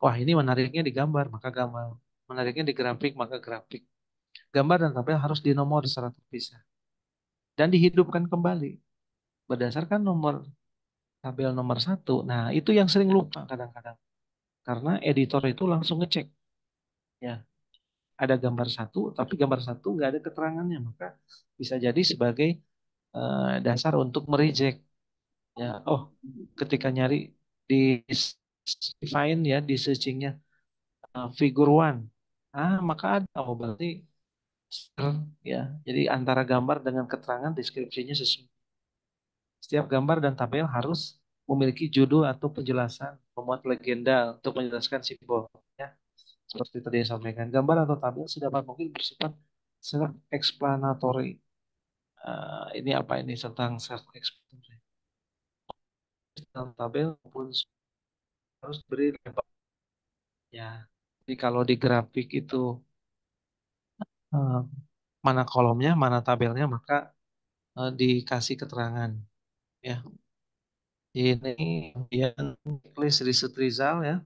Wah, ini menariknya di gambar, maka gambar. Menariknya di grafik, maka grafik. Gambar dan tabel harus dinomor secara terpisah. Dan dihidupkan kembali. Berdasarkan nomor tabel nomor satu. Nah, itu yang sering lupa kadang-kadang. Karena editor itu langsung ngecek. Ya, ada gambar satu, tapi gambar satu nggak ada keterangannya. Maka bisa jadi sebagai dasar untuk mereject. Ya, oh, ketika nyari di find ya, di searchingnya figure one. Maka ada. Oh, berarti ya. Jadi antara gambar dengan keterangan deskripsinya sesuai. Setiap gambar dan tabel harus memiliki judul atau penjelasan, memuat legenda untuk menjelaskan simbol. Ya, seperti tadi yang sampaikan, gambar atau tabel sedapat mungkin bersifat self-explanatory. Ini apa ini tentang self-explanatory? Dalam tabel pun harus beri lebar. Ya, jadi kalau di grafik itu eh, mana kolomnya, mana tabelnya, maka dikasih keterangan. Ya, ini kemudian checklist riset Rizal ya.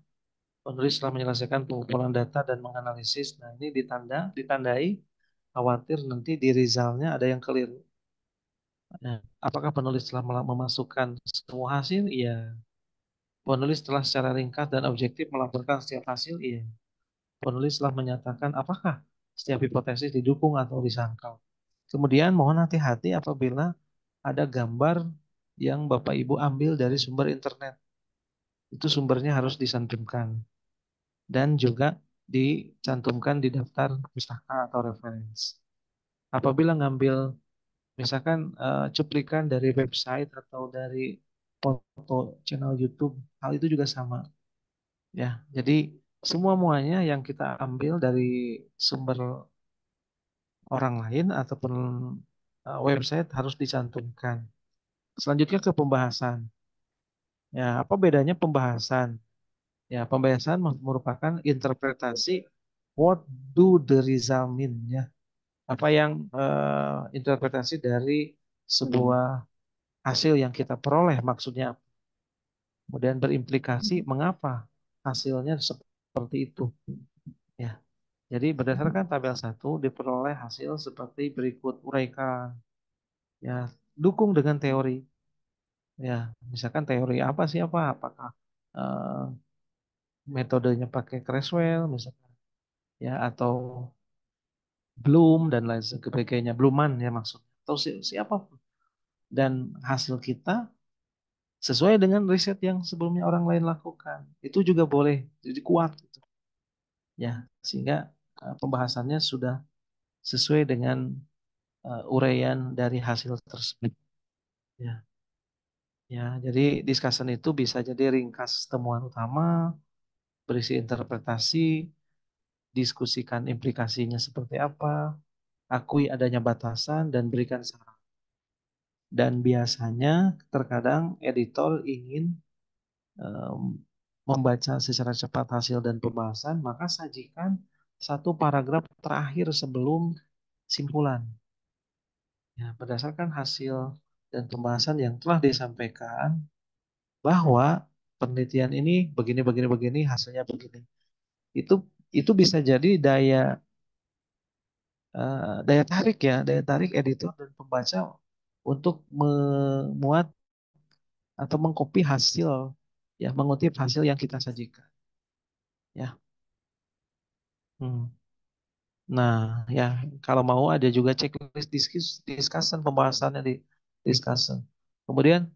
Penulis telah menyelesaikan pengumpulan data dan menganalisis. Nah, ini ditandai, khawatir nanti di Rizalnya ada yang keliru. Nah, apakah penulis telah memasukkan semua hasil? Iya. Penulis telah secara ringkas dan objektif melaporkan setiap hasil? Iya. Penulis telah menyatakan apakah setiap hipotesis didukung atau disangkal. Kemudian mohon hati-hati apabila ada gambar yang Bapak Ibu ambil dari sumber internet. Itu sumbernya harus disantumkan. Dan juga dicantumkan di daftar pustaka atau referensi. Apabila ngambil misalkan cuplikan dari website atau dari foto channel YouTube, hal itu juga sama. Ya, jadi semua muanya yang kita ambil dari sumber orang lain ataupun website harus dicantumkan. Selanjutnya ke pembahasan. Ya, apa bedanya pembahasan? Ya, pembahasan merupakan interpretasi what do the result mean ya. Apa yang interpretasi dari sebuah hasil yang kita peroleh maksudnya. Kemudian berimplikasi mengapa hasilnya seperti itu. Ya. Jadi berdasarkan tabel 1 diperoleh hasil seperti berikut uraikan. Ya, dukung dengan teori. Ya, misalkan teori apa sih apa? Apakah eh, metodenya pakai Creswell misalkan ya atau Bloom dan lain sebagainya, Bluman ya maksudnya atau siapa dan hasil kita sesuai dengan riset yang sebelumnya orang lain lakukan. Itu juga boleh jadi kuat gitu. Ya, sehingga pembahasannya sudah sesuai dengan uraian dari hasil tersebut. Ya, ya. Jadi discussion itu bisa jadi ringkas temuan utama, berisi interpretasi, diskusikan implikasinya seperti apa, akui adanya batasan dan berikan saran. Dan biasanya terkadang editor ingin em, membaca secara cepat hasil dan pembahasan, maka sajikan satu paragraf terakhir sebelum simpulan. Ya, berdasarkan hasil dan pembahasan yang telah disampaikan, bahwa penelitian ini begini begini begini hasilnya begini. Itu itu bisa jadi daya daya tarik editor dan pembaca untuk memuat atau mengcopy hasil, ya, mengutip hasil yang kita sajikan, ya. Hmm. Nah, ya, kalau mau ada juga checklist discussion, pembahasannya di discussion. Kemudian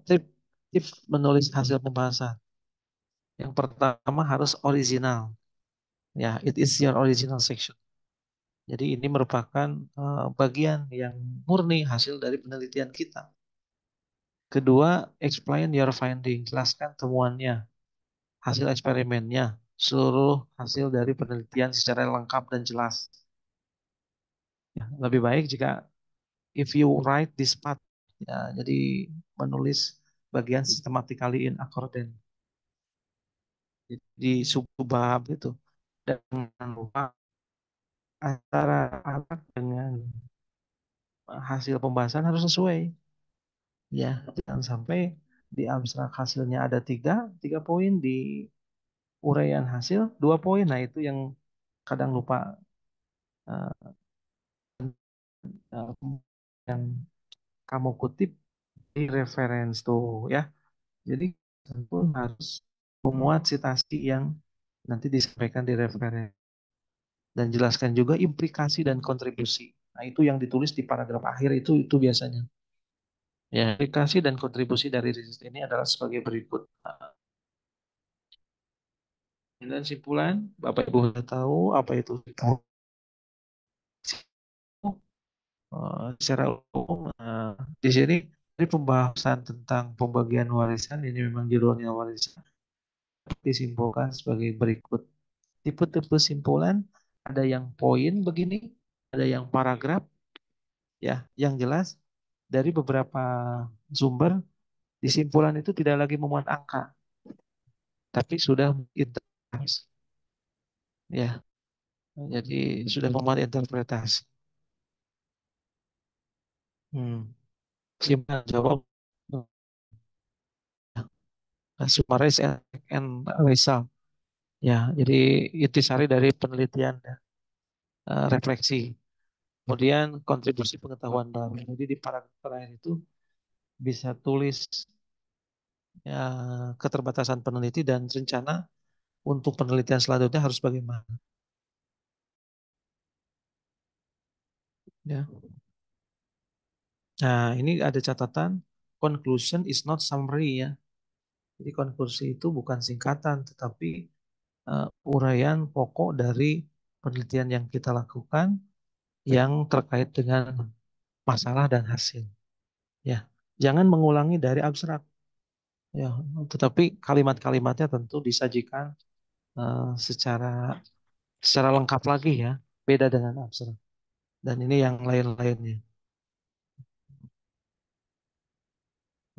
tip tip menulis hasil pembahasan. Yang pertama harus original, ya, it is your original section. Jadi ini merupakan bagian yang murni hasil dari penelitian kita. Kedua, explain your finding, jelaskan temuannya, hasil eksperimennya, seluruh hasil dari penelitian secara lengkap dan jelas. Ya, lebih baik jika if you write this part, ya, jadi menulis bagian systematically in accordance di subbab itu, dan jangan lupa antara alat dengan hasil pembahasan harus sesuai, ya, jangan sampai di abstrak hasilnya ada tiga poin, di uraian hasil 2 poin. Nah, itu yang kadang lupa, eh, eh, yang kamu kutip di reference tuh, ya. Jadi tentu harus memuat citasi yang nanti disampaikan di referensi, dan jelaskan juga implikasi dan kontribusi. Nah, itu yang ditulis di paragraf akhir itu biasanya. Ya, implikasi dan kontribusi dari riset ini adalah sebagai berikut. Dan simpulan, Bapak Ibu sudah tahu apa itu secara umum. Di sini dari pembahasan tentang pembagian warisan, ini memang judulnya warisan, disimpulkan sebagai berikut. Tipe-tipe simpulan ada yang poin begini, ada yang paragraf, ya, yang jelas dari beberapa sumber di simpulan itu tidak lagi memuat angka, tapi sudah interpretasi, ya. Jadi sudah memuat interpretasi. Simpulan jawab, summarize and result. Ya, jadi intisari dari penelitian, refleksi. Kemudian kontribusi pengetahuan baru. Jadi di paragraf terakhir itu bisa tulis, ya, keterbatasan peneliti dan rencana untuk penelitian selanjutnya harus bagaimana. Ya. Nah, ini ada catatan, conclusion is not summary, ya. Jadi konklusi itu bukan singkatan, tetapi uraian pokok dari penelitian yang kita lakukan yang terkait dengan masalah dan hasil. Ya, jangan mengulangi dari abstrak. Ya, tetapi kalimat-kalimatnya tentu disajikan secara secara lengkap lagi, ya, beda dengan abstrak. Dan ini yang lain-lainnya.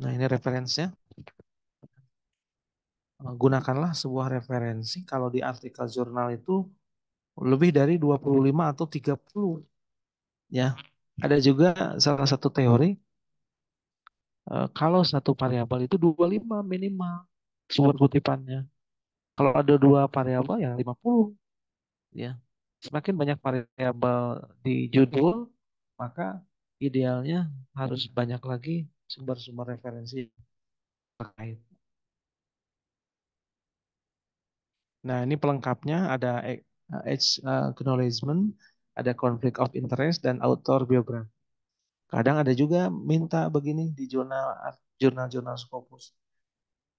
Nah, ini referensinya. Gunakanlah sebuah referensi kalau di artikel jurnal itu lebih dari 25 atau 30, ya. Ada juga salah satu teori, kalau satu variabel itu 25 minimal sumber kutipannya. Kalau ada 2 variabel ya 50, ya. Semakin banyak variabel di judul, maka idealnya harus banyak lagi sumber-sumber referensi terkait. Nah, ini pelengkapnya ada acknowledgement, ada conflict of interest, dan author biografi. Kadang ada juga minta begini di jurnal-jurnal Scopus.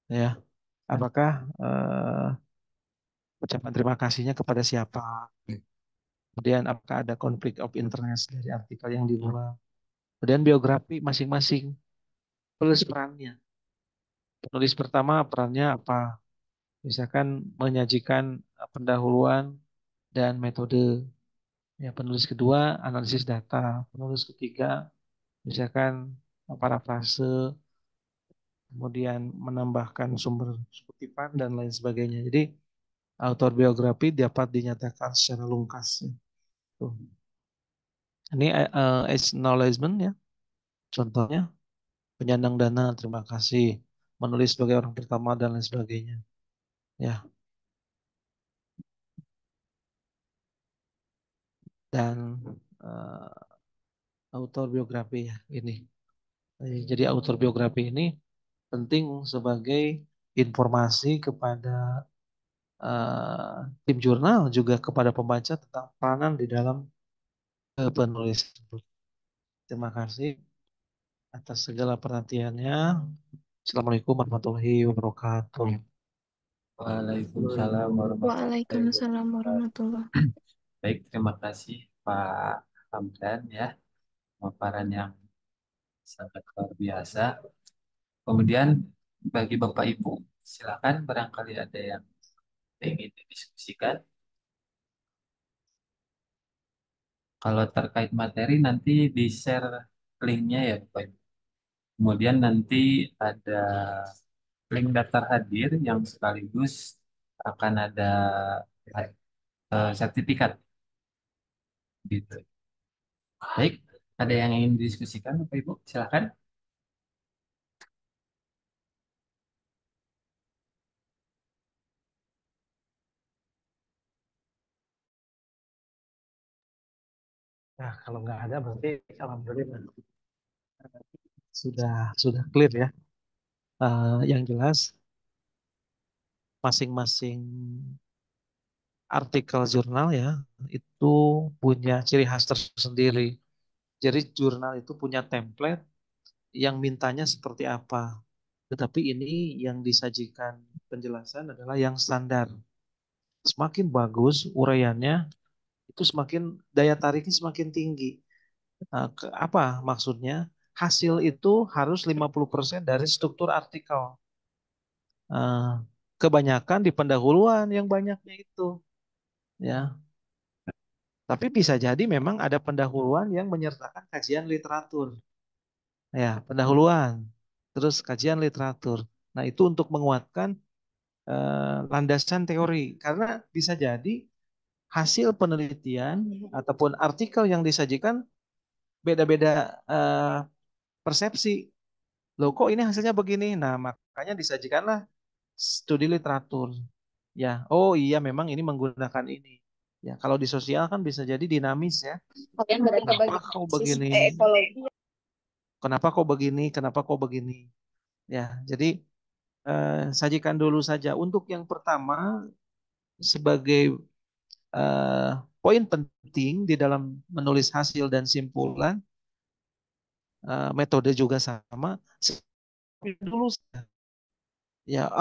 Ya, apakah ucapan terima kasihnya kepada siapa? Kemudian apakah ada conflict of interest dari artikel yang dibuat? Kemudian biografi masing-masing, plus perannya. Penulis pertama perannya apa? Misalkan menyajikan pendahuluan dan metode. Ya, penulis kedua analisis data. Penulis ketiga misalkan parafrase, kemudian menambahkan sumber kutipan dan lain sebagainya. Jadi autor biografi dapat dinyatakan secara lungkas. Tuh. Ini acknowledgement, ya. Contohnya penyandang dana, terima kasih, menulis sebagai orang pertama dan lain sebagainya. Ya. dan autor biografi ya ini. Jadi autor biografi ini penting sebagai informasi kepada tim jurnal juga kepada pembaca tentang peranan di dalam penulis tersebut. Terima kasih atas segala perhatiannya. Assalamualaikum warahmatullahi wabarakatuh. Waalaikumsalam warahmatullahi Waalaikumsalam warahmatullahi. Baik, terima kasih Pak Hamdan ya, pemaparan yang sangat luar biasa. Kemudian bagi Bapak Ibu, silakan barangkali ada yang ingin didiskusikan. Kalau terkait materi nanti di-share linknya ya Bapak Ibu. Kemudian nanti ada link daftar hadir yang sekaligus akan ada sertifikat gitu. Baik, ada yang ingin didiskusikan Bapak Ibu? Silakan. Nah, kalau nggak ada berarti alhamdulillah sudah clear ya. Yang jelas masing-masing artikel jurnal ya itu punya ciri khas tersendiri. Jadi jurnal itu punya template yang mintanya seperti apa. Tetapi ini yang disajikan penjelasan adalah yang standar. Semakin bagus uraiannya, itu semakin daya tariknya semakin tinggi. Apa maksudnya? Hasil itu harus 50% dari struktur artikel. Kebanyakan di pendahuluan yang banyaknya itu. Ya, tapi bisa jadi memang ada pendahuluan yang menyertakan kajian literatur. Ya, pendahuluan. Terus kajian literatur. Nah, itu untuk menguatkan landasan teori. Karena bisa jadi hasil penelitian ataupun artikel yang disajikan beda-beda persepsi. Loh kok ini hasilnya begini? Nah, makanya disajikanlah studi literatur. Ya, oh iya memang ini menggunakan ini. Ya, kalau di sosial kan bisa jadi dinamis ya. Kenapa kau begini? Kenapa kau begini? Kenapa kau begini? Ya, jadi sajikan dulu saja. Untuk yang pertama sebagai poin penting di dalam menulis hasil dan simpulan, metode juga sama. Dulu ya,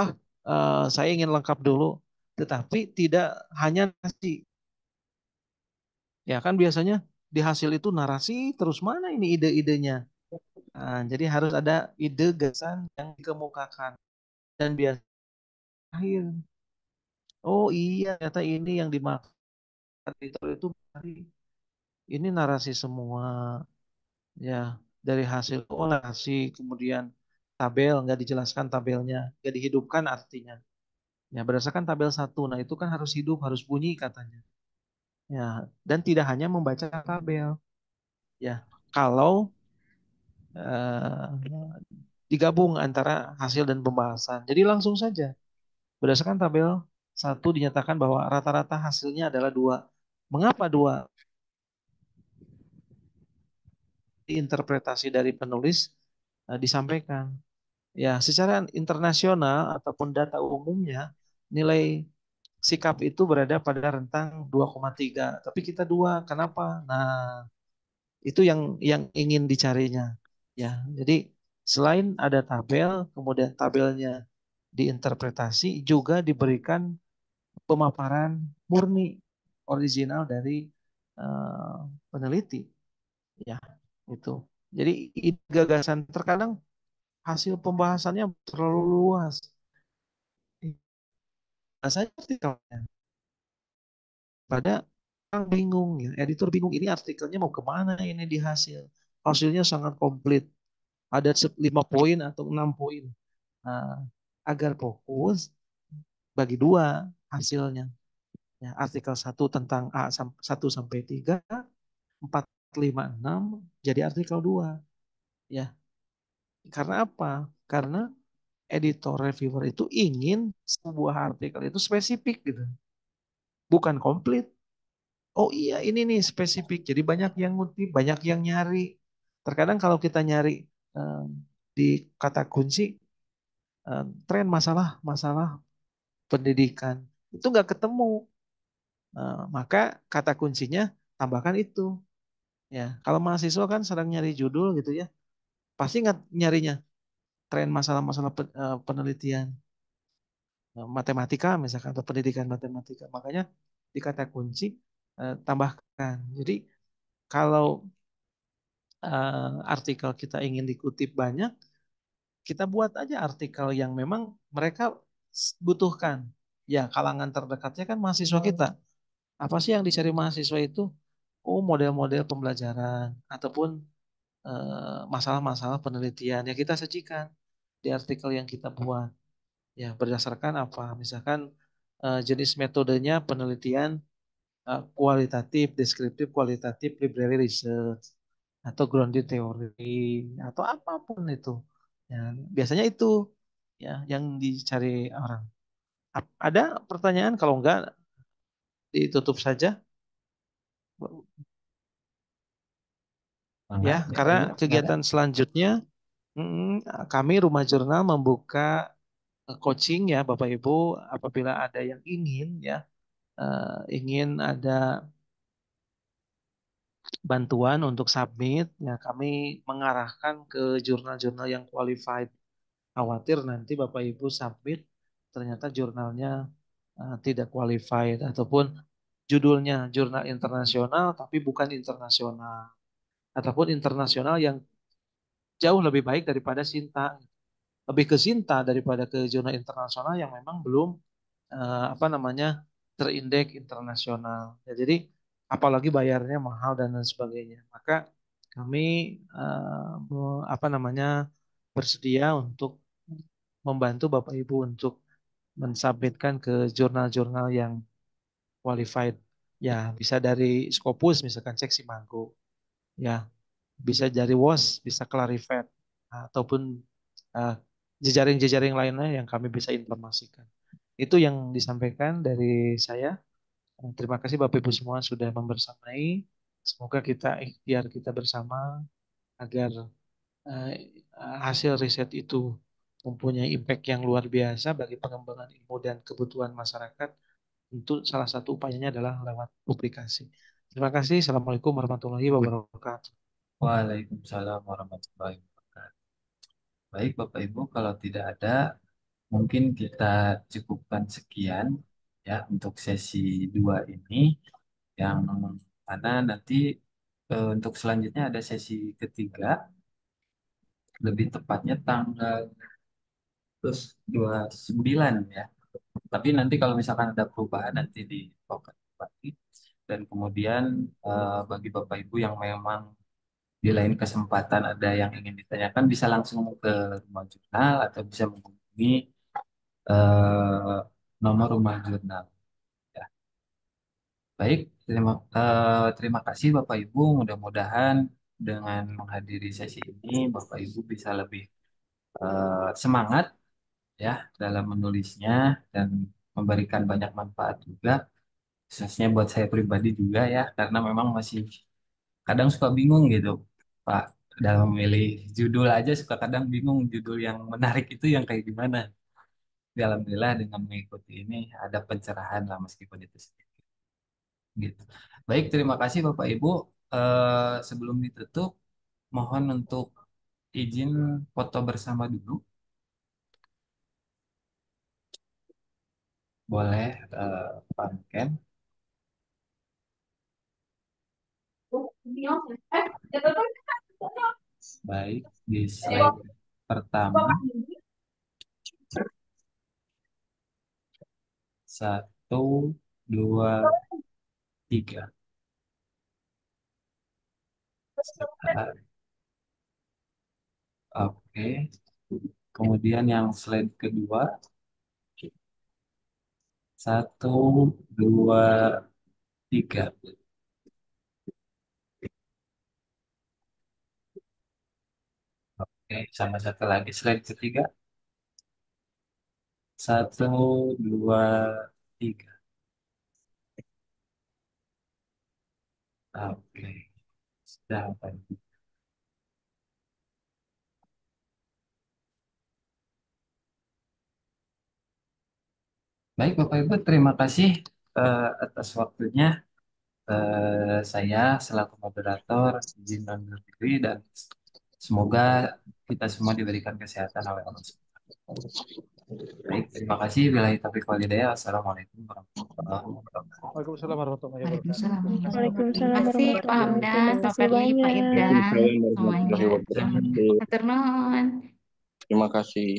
saya ingin lengkap dulu, tetapi tidak hanya nasi. Ya kan biasanya di hasil itu narasi, terus mana ini ide-idenya? Nah, jadi harus ada ide gagasan yang dikemukakan dan biasa akhir. Oh iya, ternyata ini yang dimaksud itu ini narasi semua ya dari hasil oh narasi kemudian tabel nggak dijelaskan tabelnya, nggak dihidupkan artinya. Ya berdasarkan tabel 1, nah itu kan harus hidup, harus bunyi katanya. Ya, dan tidak hanya membaca tabel. Ya, kalau digabung antara hasil dan pembahasan. Jadi langsung saja. Berdasarkan tabel 1 dinyatakan bahwa rata-rata hasilnya adalah 2. Mengapa 2? Interpretasi dari penulis disampaikan. Ya, secara internasional ataupun data umumnya nilai sikap itu berada pada rentang 2,3. Tapi kita 2. Kenapa? Nah, itu yang ingin dicarinya. Ya, jadi selain ada tabel, kemudian tabelnya diinterpretasi juga diberikan pemaparan murni original dari peneliti. Ya, itu. Jadi gagasan terkadang hasil pembahasannya terlalu luas. Nah, saya artikelnya pada orang bingung ya, editor bingung ini artikelnya mau kemana ini di hasil. Hasilnya sangat komplit. Ada 5 poin atau 6 poin. Nah, agar fokus bagi 2 hasilnya. Ya, artikel 1 tentang A 1 sampai 3, 4, 5, 6 jadi artikel 2. Ya. Karena apa? Karena editor reviewer itu ingin sebuah artikel itu spesifik gitu. Bukan komplit. oh iya ini nih spesifik. Jadi banyak yang ngutip, banyak yang nyari. Terkadang kalau kita nyari eh, di kata kunci tren masalah pendidikan itu nggak ketemu. Maka kata kuncinya tambahkan itu. Ya, kalau mahasiswa kan sedang nyari judul gitu ya, pasti nggak nyarinya tren masalah-masalah penelitian matematika misalkan atau pendidikan matematika. Makanya di kata kunci tambahkan. Jadi kalau artikel kita ingin dikutip banyak, kita buat aja artikel yang memang mereka butuhkan. Ya, kalangan terdekatnya kan mahasiswa kita. Apa sih yang dicari mahasiswa itu? Oh, model-model pembelajaran ataupun masalah-masalah penelitian yang kita sajikan di artikel yang kita buat. Ya, berdasarkan apa? Misalkan jenis metodenya penelitian kualitatif, deskriptif, kualitatif, library research, atau grounded theory, atau apapun itu. Ya, biasanya itu ya yang dicari orang. Ada pertanyaan? Kalau enggak, ditutup saja. Ya, Enggak, Bapak karena Ibu, enggak ada. kegiatan selanjutnya kami Rumah Jurnal membuka coaching ya Bapak Ibu apabila ada yang ingin ya ingin ada bantuan untuk submit ya kami mengarahkan ke jurnal-jurnal yang qualified. Khawatir nanti Bapak Ibu submit ternyata jurnalnya tidak qualified ataupun judulnya jurnal internasional tapi bukan internasional ataupun internasional yang jauh lebih baik daripada Sinta. Lebih ke Sinta daripada ke zona internasional yang memang belum apa namanya terindeks internasional. Ya, jadi apalagi bayarnya mahal dan lain sebagainya. Maka kami apa namanya bersedia untuk membantu Bapak Ibu untuk mensubmitkan ke jurnal-jurnal yang qualified. Ya, bisa dari Scopus misalkan cek Simago. Ya, bisa dari WOS, bisa Clarivate ataupun uh, jejaring-jejaring lainnya yang kami bisa informasikan. Itu yang disampaikan dari saya. Terima kasih Bapak Ibu semua sudah membersamai. Semoga kita ikhtiar kita bersama agar uh, hasil riset itu mempunyai impact yang luar biasa bagi pengembangan ilmu dan kebutuhan masyarakat. Tentu salah satu upayanya adalah lewat publikasi. Terima kasih. Assalamualaikum warahmatullahi wabarakatuh. Waalaikumsalam warahmatullahi wabarakatuh. Baik, Bapak Ibu, kalau tidak ada, mungkin kita cukupkan sekian ya untuk sesi 2 ini, yang mana nanti untuk selanjutnya ada sesi ketiga, lebih tepatnya tanggal 29 ya. Tapi nanti kalau misalkan ada perubahan nanti di kembali. Dan kemudian bagi Bapak Ibu yang memang di lain kesempatan ada yang ingin ditanyakan bisa langsung ke rumah jurnal atau bisa menghubungi eh, nomor rumah jurnal. Ya. Baik, terima kasih Bapak Ibu. Mudah-mudahan dengan menghadiri sesi ini Bapak Ibu bisa lebih semangat ya dalam menulisnya dan memberikan banyak manfaat juga, khususnya buat saya pribadi juga ya, karena memang masih kadang suka bingung gitu, Pak, dalam memilih judul aja suka kadang bingung judul yang menarik itu yang kayak gimana. Alhamdulillah dengan mengikuti ini ada pencerahan lah meskipun itu sedikit. Gitu. Baik, terima kasih Bapak Ibu. Sebelum ditutup, mohon untuk izin foto bersama dulu. Boleh, Pak Ken. Baik, di slide pertama, satu, dua, tiga. Sebentar. Oke. Kemudian yang slide kedua, satu, dua, tiga. Oke, sama satu lagi slide ketiga, satu, dua, tiga. Oke, sudah Pak. Baik Bapak Ibu, terima kasih atas waktunya. Saya selaku moderator izin undur diri dan semoga kita semua diberikan kesehatan oleh Allah. Baik, terima kasih. Billahi taufiq wal hidayah. Wassalamualaikum warahmatullahi wabarakatuh. Waalaikumsalam warahmatullahi wabarakatuh. Waalaikumsalam warahmatullahi wabarakatuh. Terima Waalaikumsalam kasih Pak warahmatullahi Hamdan, wabarakatuh. Pak Terima kasih Fadli, Pak banyak. Irdan, Waalaikumsalam semuanya. warahmatullahi wabarakatuh. Hatur nuhun. Terima kasih.